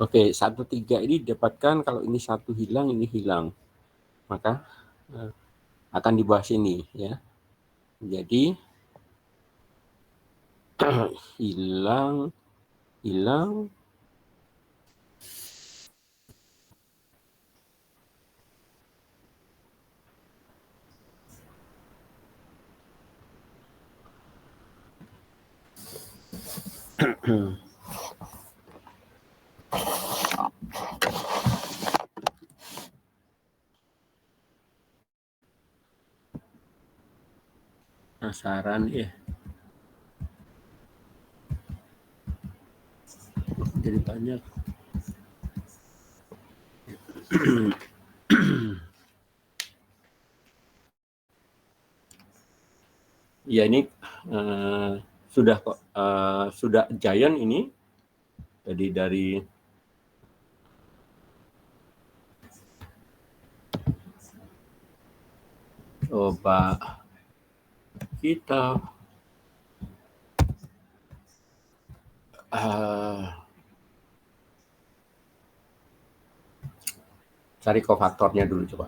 Oke, 1,3 ini didapatkan kalau ini 1 hilang, ini hilang. Maka akan dibahas ini ya. Jadi hilang. Penasaran ya. Jadi banyak. Ya ini sudah kok sudah giant ini. Jadi dari coba kita cari kofaktornya dulu coba.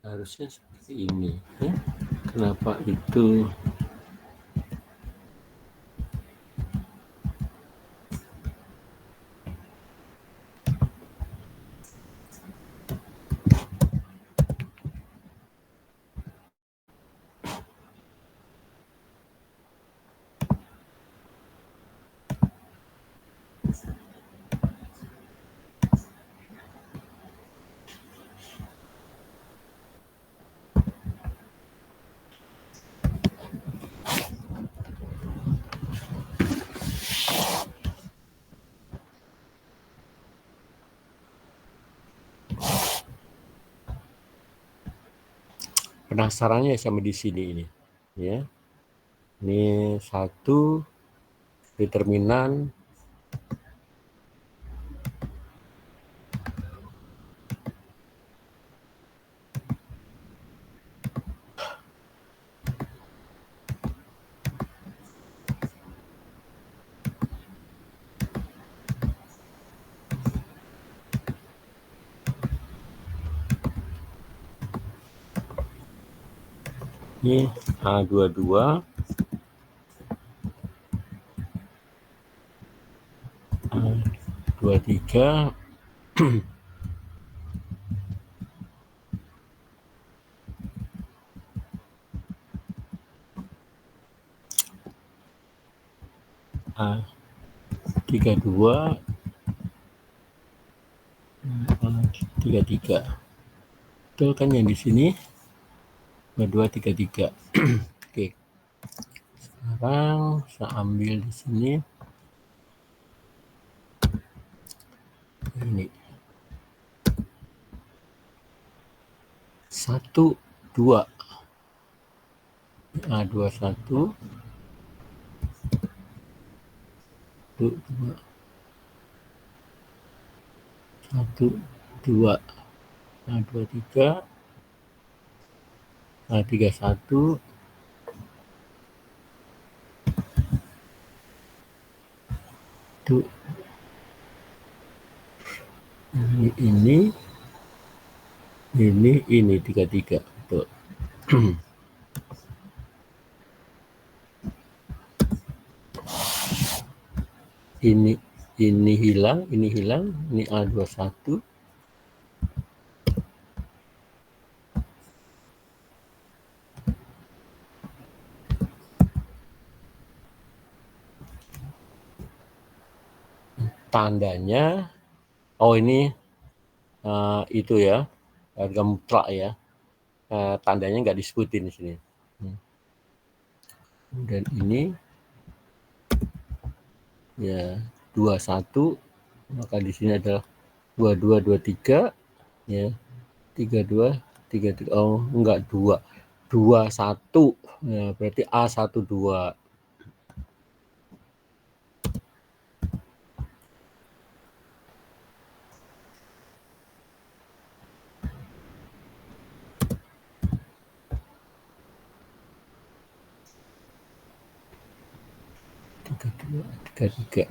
Harusnya seperti ini ya. Kenapa itu penasarannya sampai di sini ini ya. Ini satu determinan ini A22 A23 A32 A33 betul kan yang di sini 2233. Oke, sekarang saya ambil di sini ini 1, 2. A21, 2, 1, 2. A23, A31, tuh ini 33 tuh. ini hilang, ini A21, tandanya ini itu ya, harga mutlak ya, tandanya nggak disebutin di sini. Dan ini ya 21, maka di sini adalah 22, 23 ya, 32, 33. Oh enggak, 2, 21 ya, berarti A12. Tiga.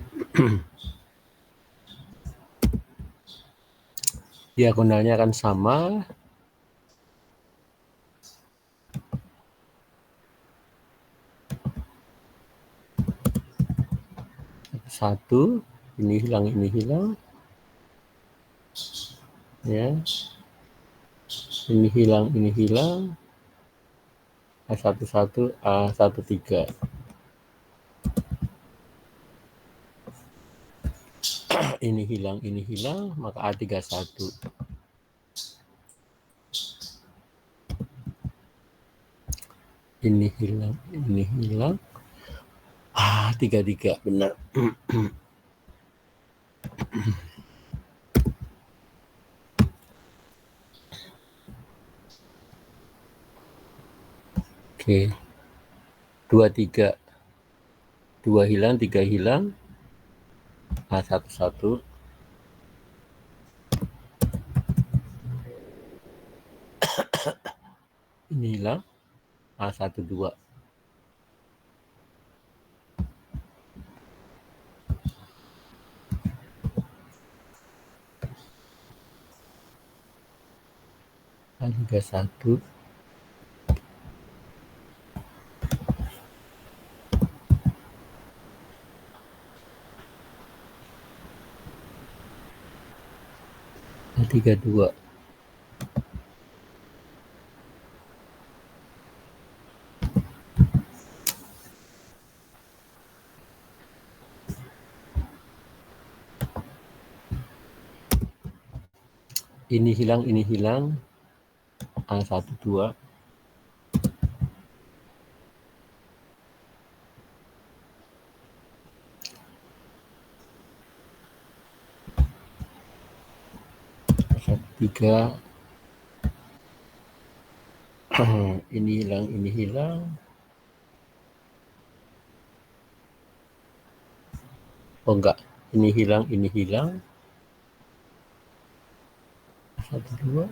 Diagonalnya akan sama. Satu, ini hilang, ya. Ini hilang. A11, A13. Ini hilang, maka A31. Ini hilang. A33, benar. Oke. 23. 2 hilang, 3 hilang. A11. Ini hilang. A12. A31. A32. Ini hilang. A12. A13. Ini hilang. Oh enggak, ini hilang. 1, 2,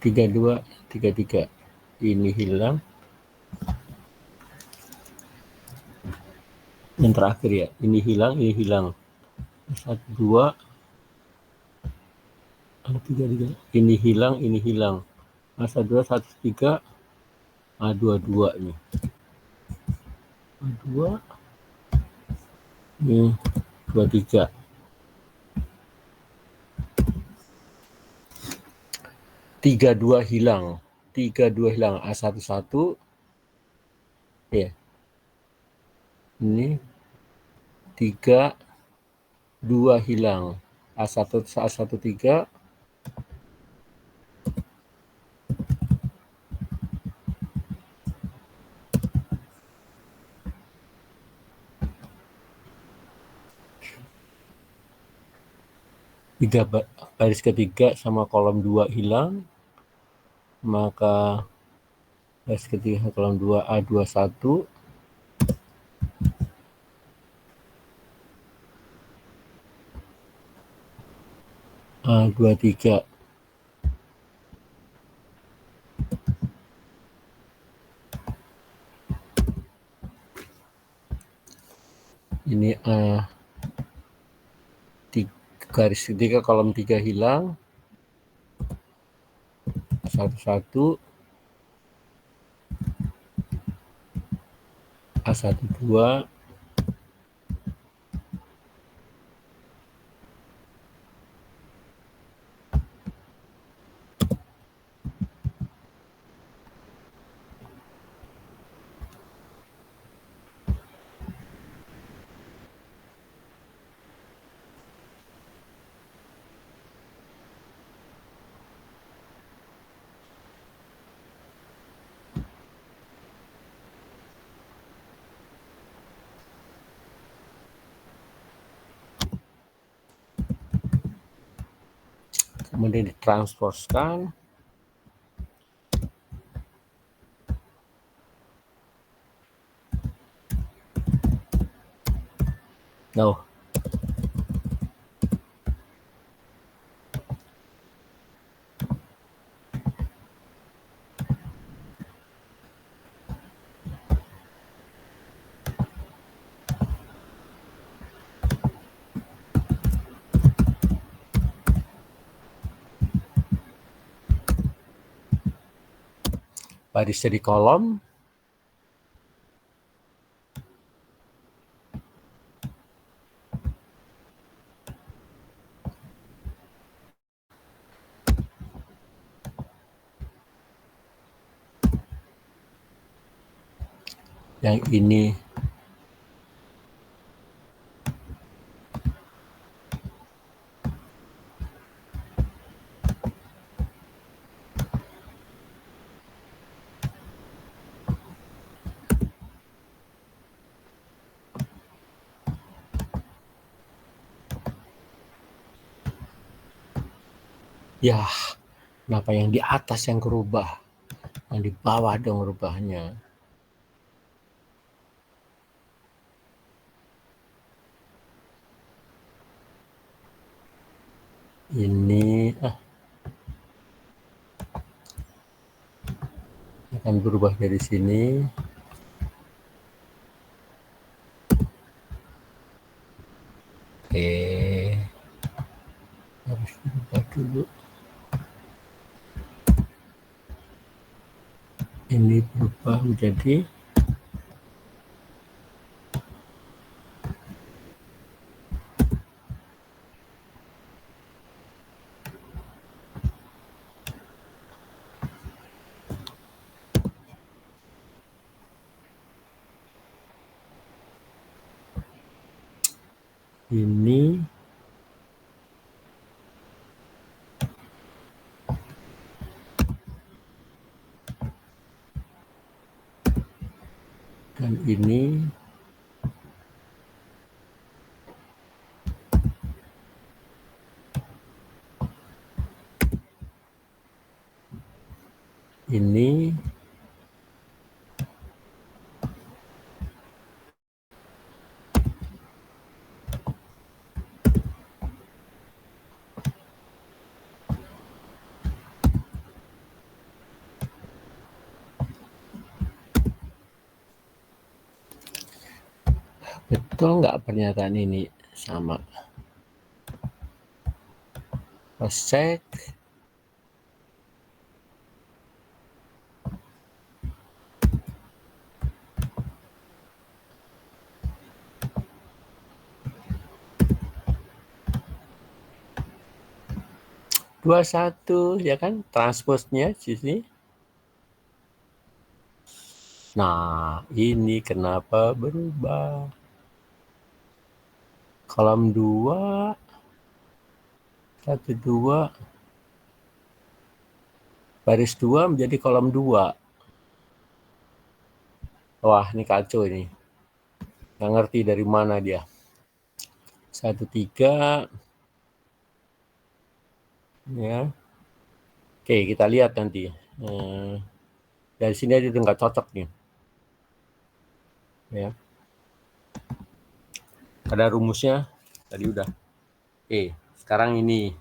3, 2, 3, 3. Ini hilang. Yang terakhir ya, ini hilang. 1, 2, 3, 3. Ini hilang. A12, 1, 3, A22 ini. A2, ini 23. 32 hilang. A11 ya. Ini 3, 2 hilang. A13. Baris ketiga sama kolom 2 hilang. maka baris ketiga kolom 2 A21 A23 ini garis ketiga kolom 3 hilang, 11 A12 kemudian ditransposkan. Nah, baris jadi kolom, yang ini ya, kenapa yang di atas yang berubah, yang di bawah dong rubahnya. Ini akan berubah dari sini. Oke, harus berubah dulu. Ini berubah menjadi ini. Dan ini. Ini. Betul nggak pernyataan ini sama? Let's check. Dua satu ya kan transposnya di sini. Nah, ini kenapa berubah? Kolom 2 1 2 baris 2 menjadi kolom 2. Wah, ini kacau ini. Nggak ngerti dari mana dia. 1 3 ya. Oke, kita lihat nanti. Dari sini aja itu nggak cocok nih. Ya. Ada rumusnya tadi udah. Oke, sekarang ini.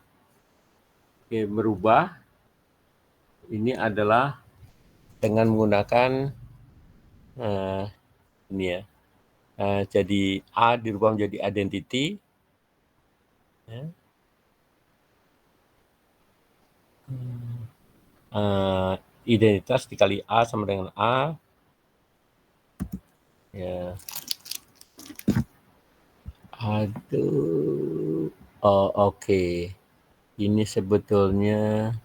Oke, merubah. Ini adalah dengan menggunakan ini ya. Jadi A dirubah menjadi identity. Ya. Identitas dikali A sama dengan A. Ya. Aduh. Oh, oke. Ini sebetulnya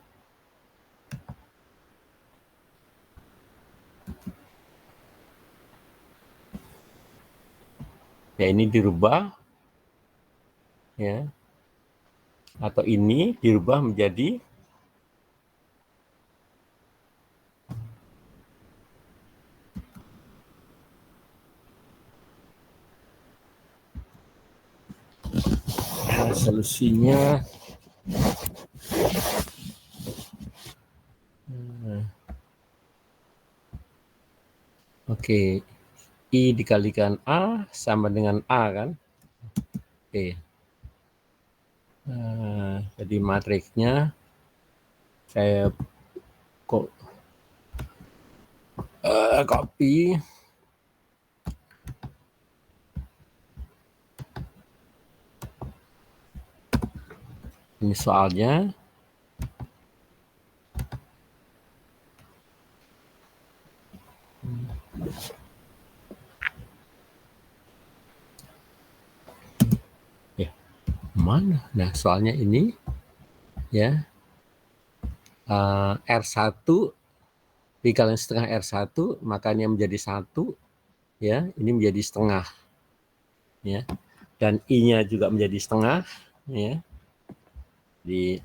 ya ini dirubah ya. Atau ini dirubah menjadi solusinya oke. I dikalikan A sama dengan A kan. Oke. Jadi matriksnya saya copy. Ini soalnya. Ya, mana? Nah, soalnya ini ya. R1 dikalikan setengah R1, makanya menjadi 1 ya. Ini menjadi setengah ya. Dan I-nya juga menjadi setengah ya. Di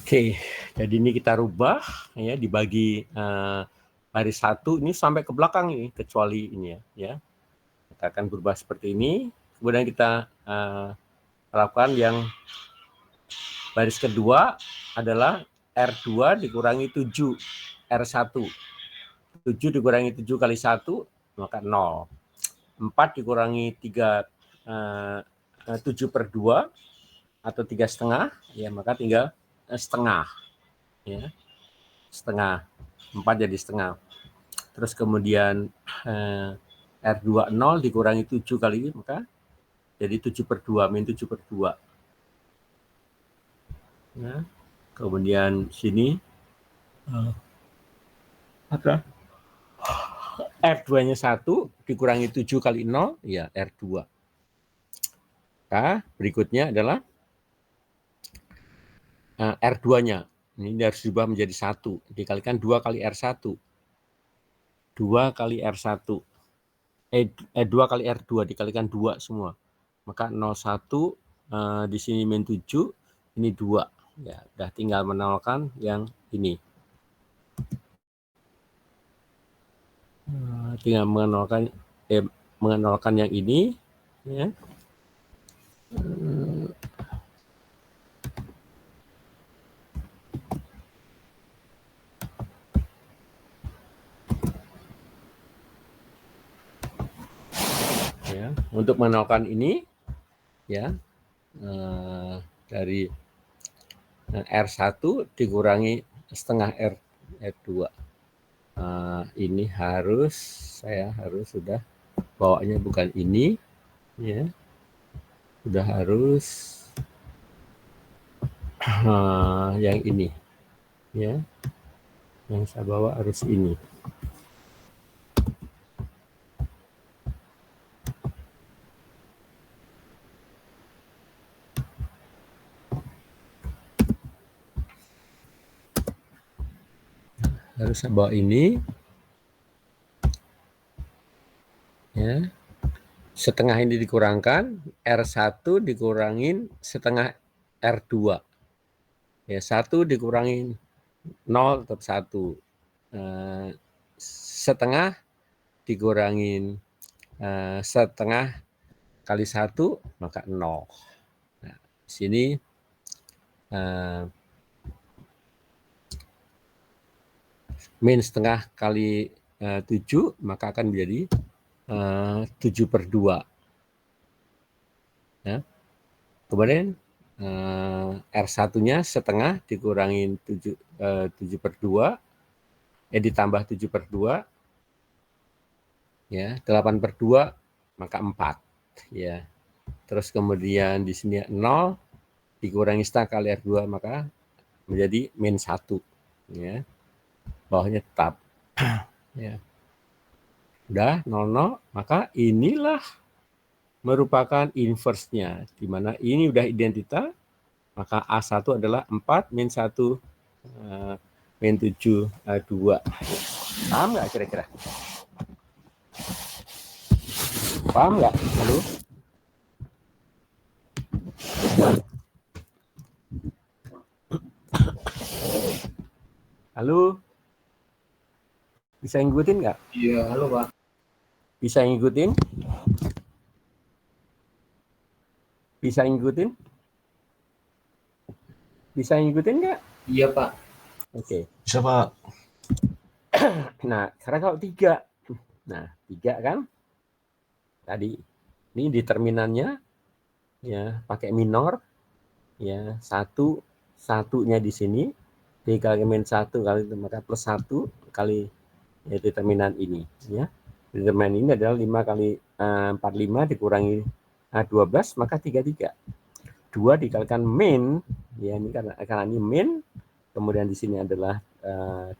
Oke, jadi ini kita rubah ya, dibagi baris 1 ini sampai ke belakang ini, kecuali ini ya. Kita akan berubah seperti ini. Kemudian kita lakukan yang baris kedua adalah R2 dikurangi 7 R1. 7 dikurangi 7 kali 1 maka 0. 4 dikurangi 3 7 per 2 atau 3,5 ya, maka tinggal setengah ya, setengah. 4 jadi setengah. Terus kemudian R2 0 dikurangi 7 kali, maka jadi 7 per 2 min 7 per 2 ya. Kemudian sini ada R2 nya 1 dikurangi 7 kali 0 ya R2. Nah, berikutnya adalah R2 nya ini harus diubah menjadi 1 dikalikan 2 kali R1. 2 kali R1 2 kali R2 dikalikan 2 semua, maka 01 di sini min 7 ini 2 ya, udah tinggal menolkan yang ini, tinggal menolkan yang ini ya. Ya, untuk menolkan ini ya dari R1 dikurangi setengah R2 ini saya harus sudah bawanya bukan ini, ya, sudah harus yang ini, ya, yang saya bawa harus ini. Harus saya bawa ini, ya. Setengah ini dikurangkan, R1 dikurangin setengah R2. Ya, 1 dikurangin 0 tetap 1. Setengah dikurangin setengah kali 1 maka 0. Nah, di sini min setengah kali 7 maka akan menjadi 7/2. Ya. Kemudian R1-nya setengah dikurangin 7/2, ditambah 7/2, ya, 8/2 maka 4. Ya. Terus kemudian di sini 0 dikurangi setengah kali R2 maka menjadi min 1. Ya. Bawahnya tetap. Ya. Udah 0, maka inilah merupakan inverse-nya, di mana ini udah identitas, maka A1 adalah 4 min 1 min 7 2. Paham nggak kira-kira? Paham nggak? Halo? Halo? Bisa ngikutin nggak? Iya, halo Pak. Bisa ngikutin? Bisa ngikutin? Bisa ngikutin nggak? Iya Pak. Oke. Bisa Pak. Nah, sekarang kalau 3. Nah, 3 kan? Tadi ini determinannya ya pakai minor, ya, 1-nya di sini dikali min 1 kali maka plus 1 kali ya, determinan ini, ya. Determinan ini adalah 5 kali 45 dikurangi 12 maka 33. 2 dikalikan min, ya, ini karena ini min, kemudian di sini adalah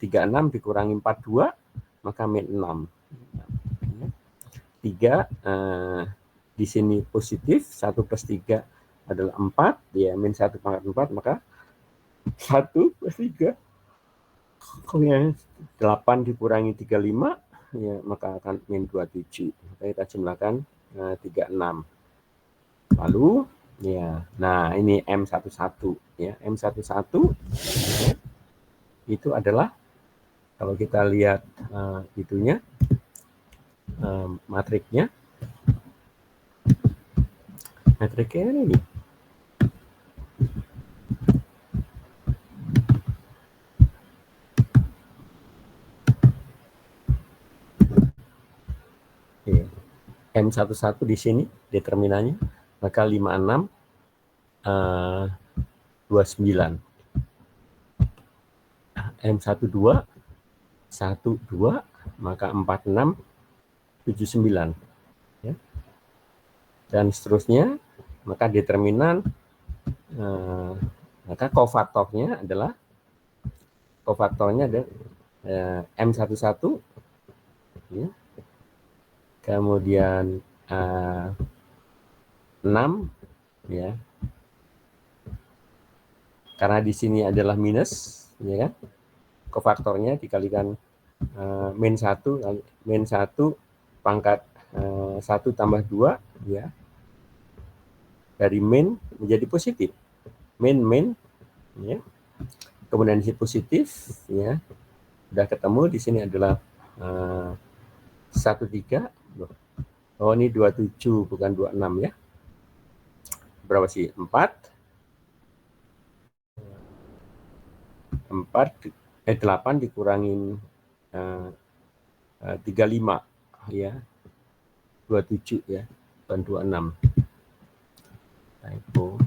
36 dikurangi 42 maka min 6. 3 di sini positif, 1 plus 3 adalah 4, ya, min 1 pangkat 4 maka 1 plus 3 kemudian 8 dikurangi 35, ya, maka akan min 27. Maka kita jumlahkan 36. Lalu ya, nah ini M11, ya, M11 ya, itu adalah kalau kita lihat itunya matriknya ini. M11 di sini determinannya, maka 56 29. M12 12 maka 46 79, ya. Dan seterusnya, maka determinan maka kofaktornya adalah M11, ya. Kemudian 6, ya, karena di sini adalah minus, ya kan, kofaktornya dikalikan min 1 kali min 1 pangkat 1 tambah 2, ya, dari min menjadi positif, min, ya, kemudian di sini positif, ya, udah ketemu. Di sini adalah 13. Oh, ini 27 bukan 26, ya. Berapa sih? 8 8 dikurangin 35, ya, 27, ya, bukan 26. Typo.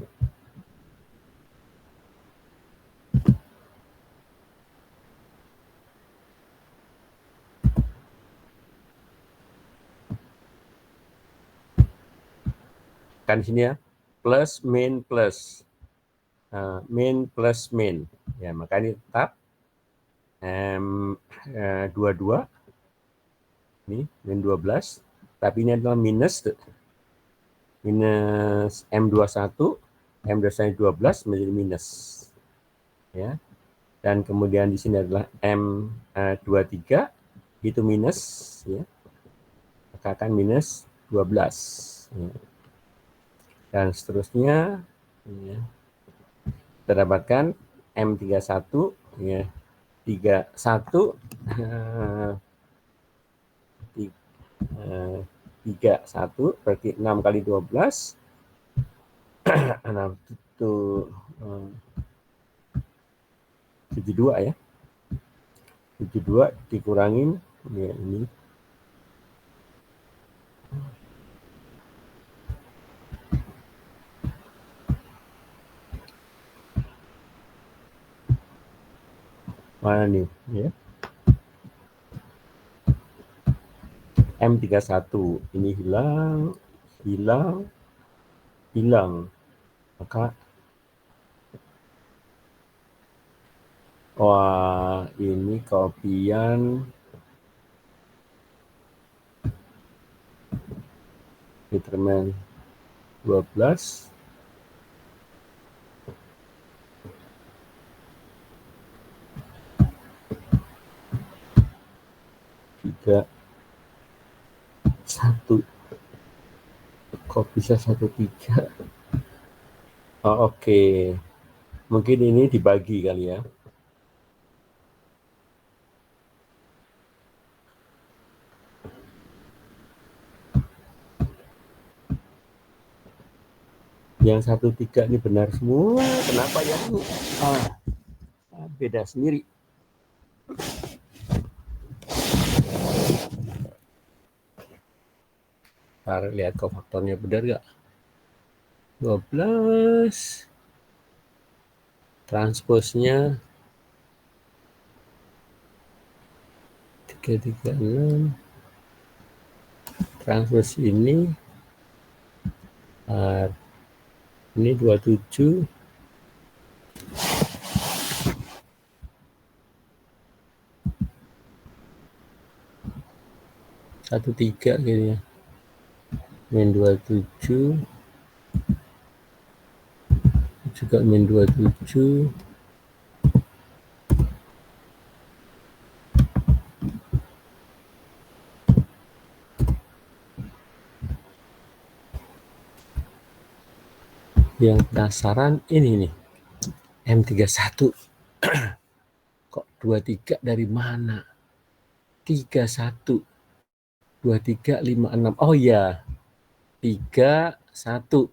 kan di sini ya, plus min plus min plus min. Ya, maka ini tetap M22 ini min 12, tapi ini adalah minus M21, M21 12 menjadi minus. Ya. Dan kemudian di sini adalah M23 itu minus, ya. Maka akan minus 12. Ya. Dan seterusnya, ya. Kita dapatkan M31, ya, 31 31 berarti 6 kali 12 6 itu 72 ya. 72 dikurangin ya, ini mana nih ya, M31 ini hilang, maka wah ini kopian determin 12 3 1 kok bisa 13. Oh, oke. Mungkin ini dibagi kali ya. Yang 13 ini benar semua. Kenapa ya? Beda sendiri. Ntar lihat kofaktornya benar gak? 12 transposnya 336 transpos ini 27 13 kayaknya min 27 juga min 27 yang penasaran ini nih M31 kok 23 dari mana 31 23 56 oh ya 31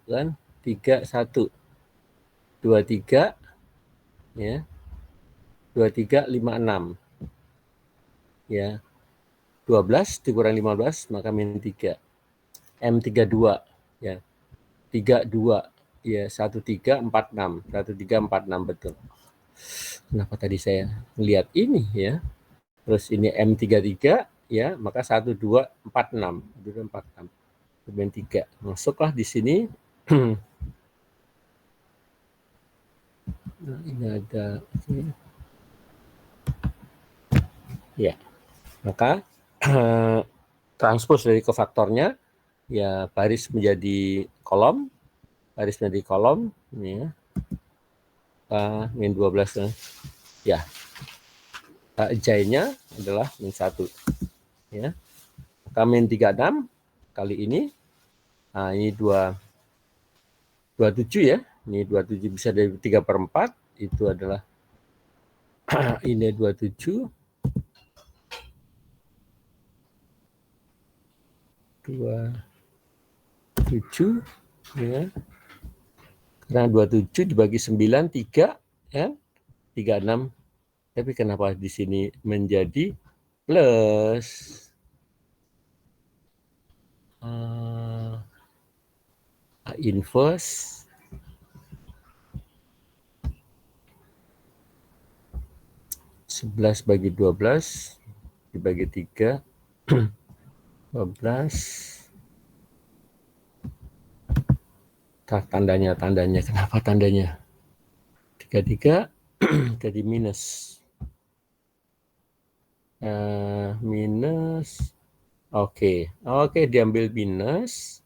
kan 31 23 ya 23 56 ya 12 dikurang 15 maka min 3 M32 ya 32 ya 1346 1346 betul. Kenapa tadi saya melihat ini ya, terus ini M33 ya, maka 1246 min 3 masuklah di sini. Nah, ini ada ya, maka transpos dari kofaktornya ya baris menjadi kolom, ini ya. Min 12 ya. J-nya adalah min 1 ya. Maka min 36 kali ini ini 27 ya. Ini 27 bisa dari 3/4 itu adalah ini 27 ya. Karena 27 dibagi 9 3 ya. 36. Tapi kenapa di sini menjadi plus inverse 11 bagi 12 dibagi 3 12 tandanya, kenapa tandanya? 33 jadi minus. Minus. Oke, diambil minus.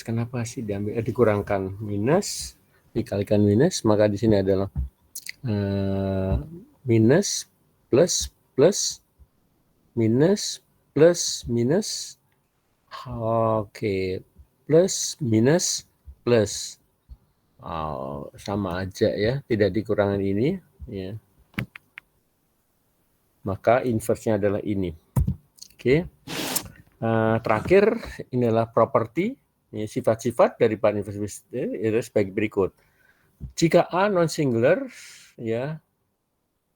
Kenapa sih diambil? Dikurangkan minus, dikalikan minus, maka di sini adalah minus plus plus minus plus minus. Oke, plus minus plus. Sama aja ya, tidak dikurangi ini ya. Maka inverse-nya adalah ini. Oke. Terakhir ini adalah properti, sifat-sifat dari bahan inverse itu sebagai berikut. Jika A non singular ya,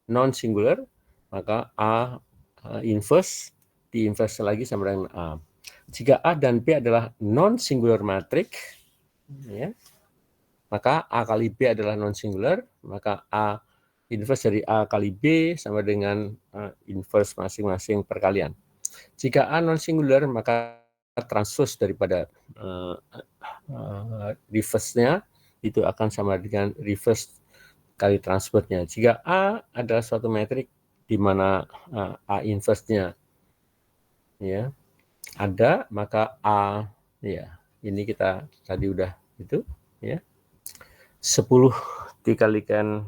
non singular, maka A inverse di-inverse lagi sama dengan A. Jika A dan B adalah non singular matrix ya, maka A kali B adalah non singular, maka A inverse dari A kali B sama dengan inverse masing-masing perkalian. Jika A non singular, maka transpose daripada reverse-nya itu akan sama dengan reverse kali transpose-nya. Jika A adalah suatu metrik di mana A inverse-nya ya ada, maka A ya ini kita tadi udah itu ya 10 dikalikan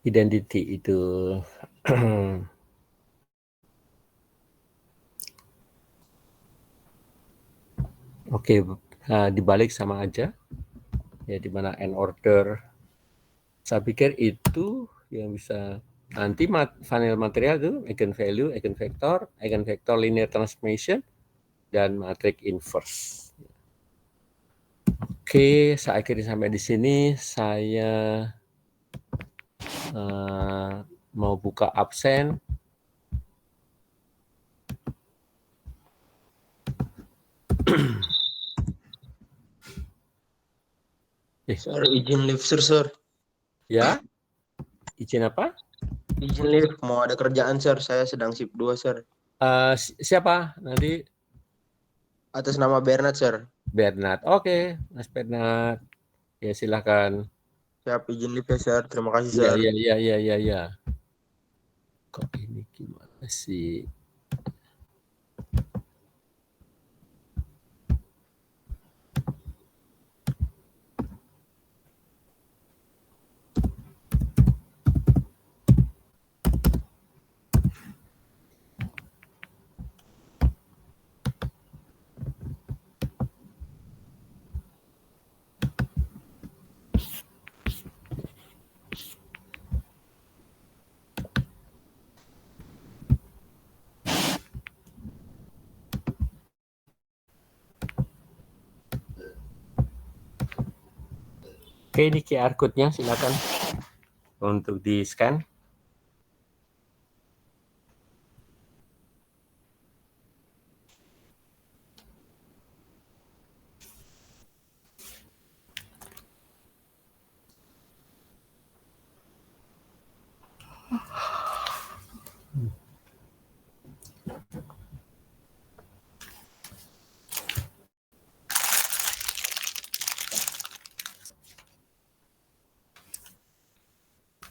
identity itu oke, dibalik sama aja ya, di mana n order. Saya pikir itu yang bisa nanti final material itu eigenvalue, eigenvector linear transformation dan matrix inverse. Oke, saya akhiri sampai di sini. Saya mau buka absen. Sir, izin live, sir. Ya, izin apa? Izin live, mau ada kerjaan, sir. Saya sedang shift 2, sir. Siapa nanti? Atas nama Bernard, sir. Bernard. Oke, Mas Bernard. Ya, silakan. Siap, izin live ya, sir. Terima kasih, sir. Iya. Kok ini gimana sih? Oke, ini QR code-nya silakan untuk di-scan.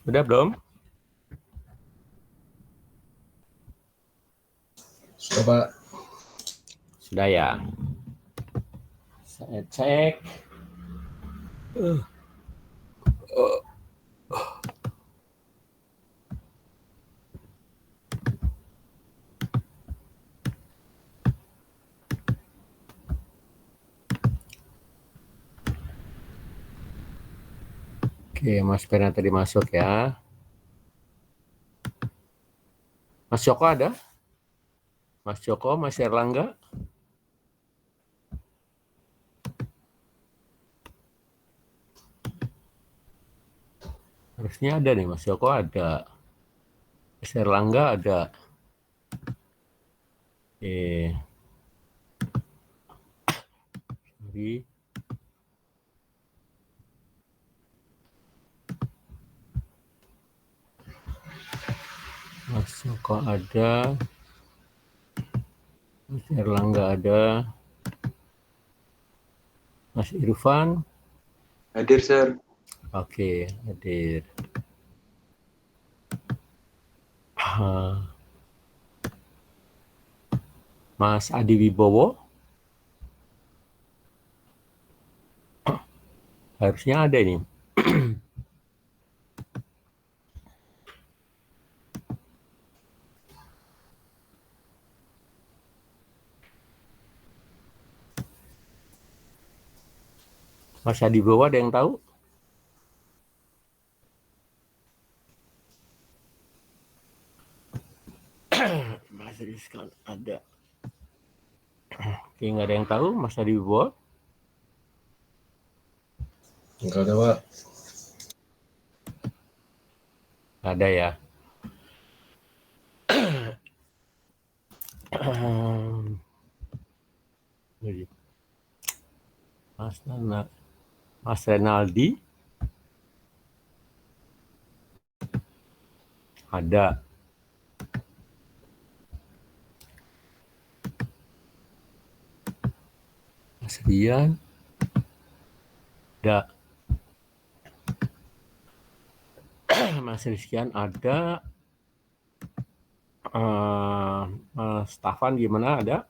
Udah belum? Sudah, Pak. Sudah ya. Saya cek. Oke, Mas Bernard tadi masuk ya. Mas Joko ada? Mas Joko, Mas Erlangga? Harusnya ada nih, Mas Joko ada. Mas Erlangga ada. Sorry. Mas Joko ada. Mas Erlangga ada. Mas Irfan. Hadir, Sir. Oke, hadir. Mas Adi Wibowo. Harusnya ada ini. Mas Adi Wibowo ada yang tahu? Mas Rizkan ada. Oke, nggak ada yang tahu Mas Adi Wibowo? Enggak ada, Pak. Nggak ada ya. Mas Renaldi ada. Mas Rian ada. Mas Rizkian ada. Mas Stafan gimana ada?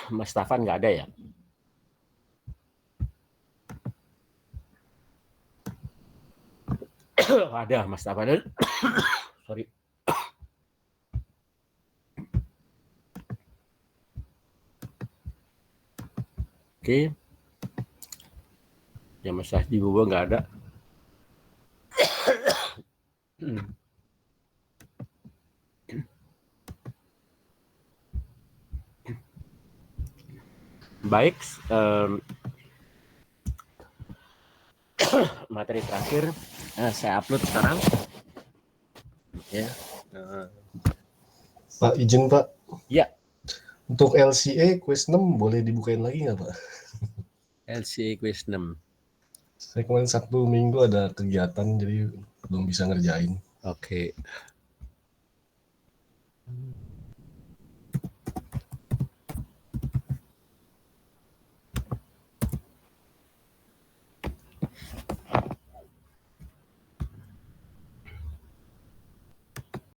Mas Stafan nggak ada ya? Ada Mas Stafan. Sorry. Oke. Ya Mas Adi Wibowo nggak ada. Baik. Materi terakhir saya upload sekarang. Ya. Pak, izin Pak. Ya. Untuk LCA quiz 6 boleh dibukain lagi nggak Pak? LCA quiz 6. Saya kemarin Sabtu Minggu ada kegiatan jadi belum bisa ngerjain. Oke.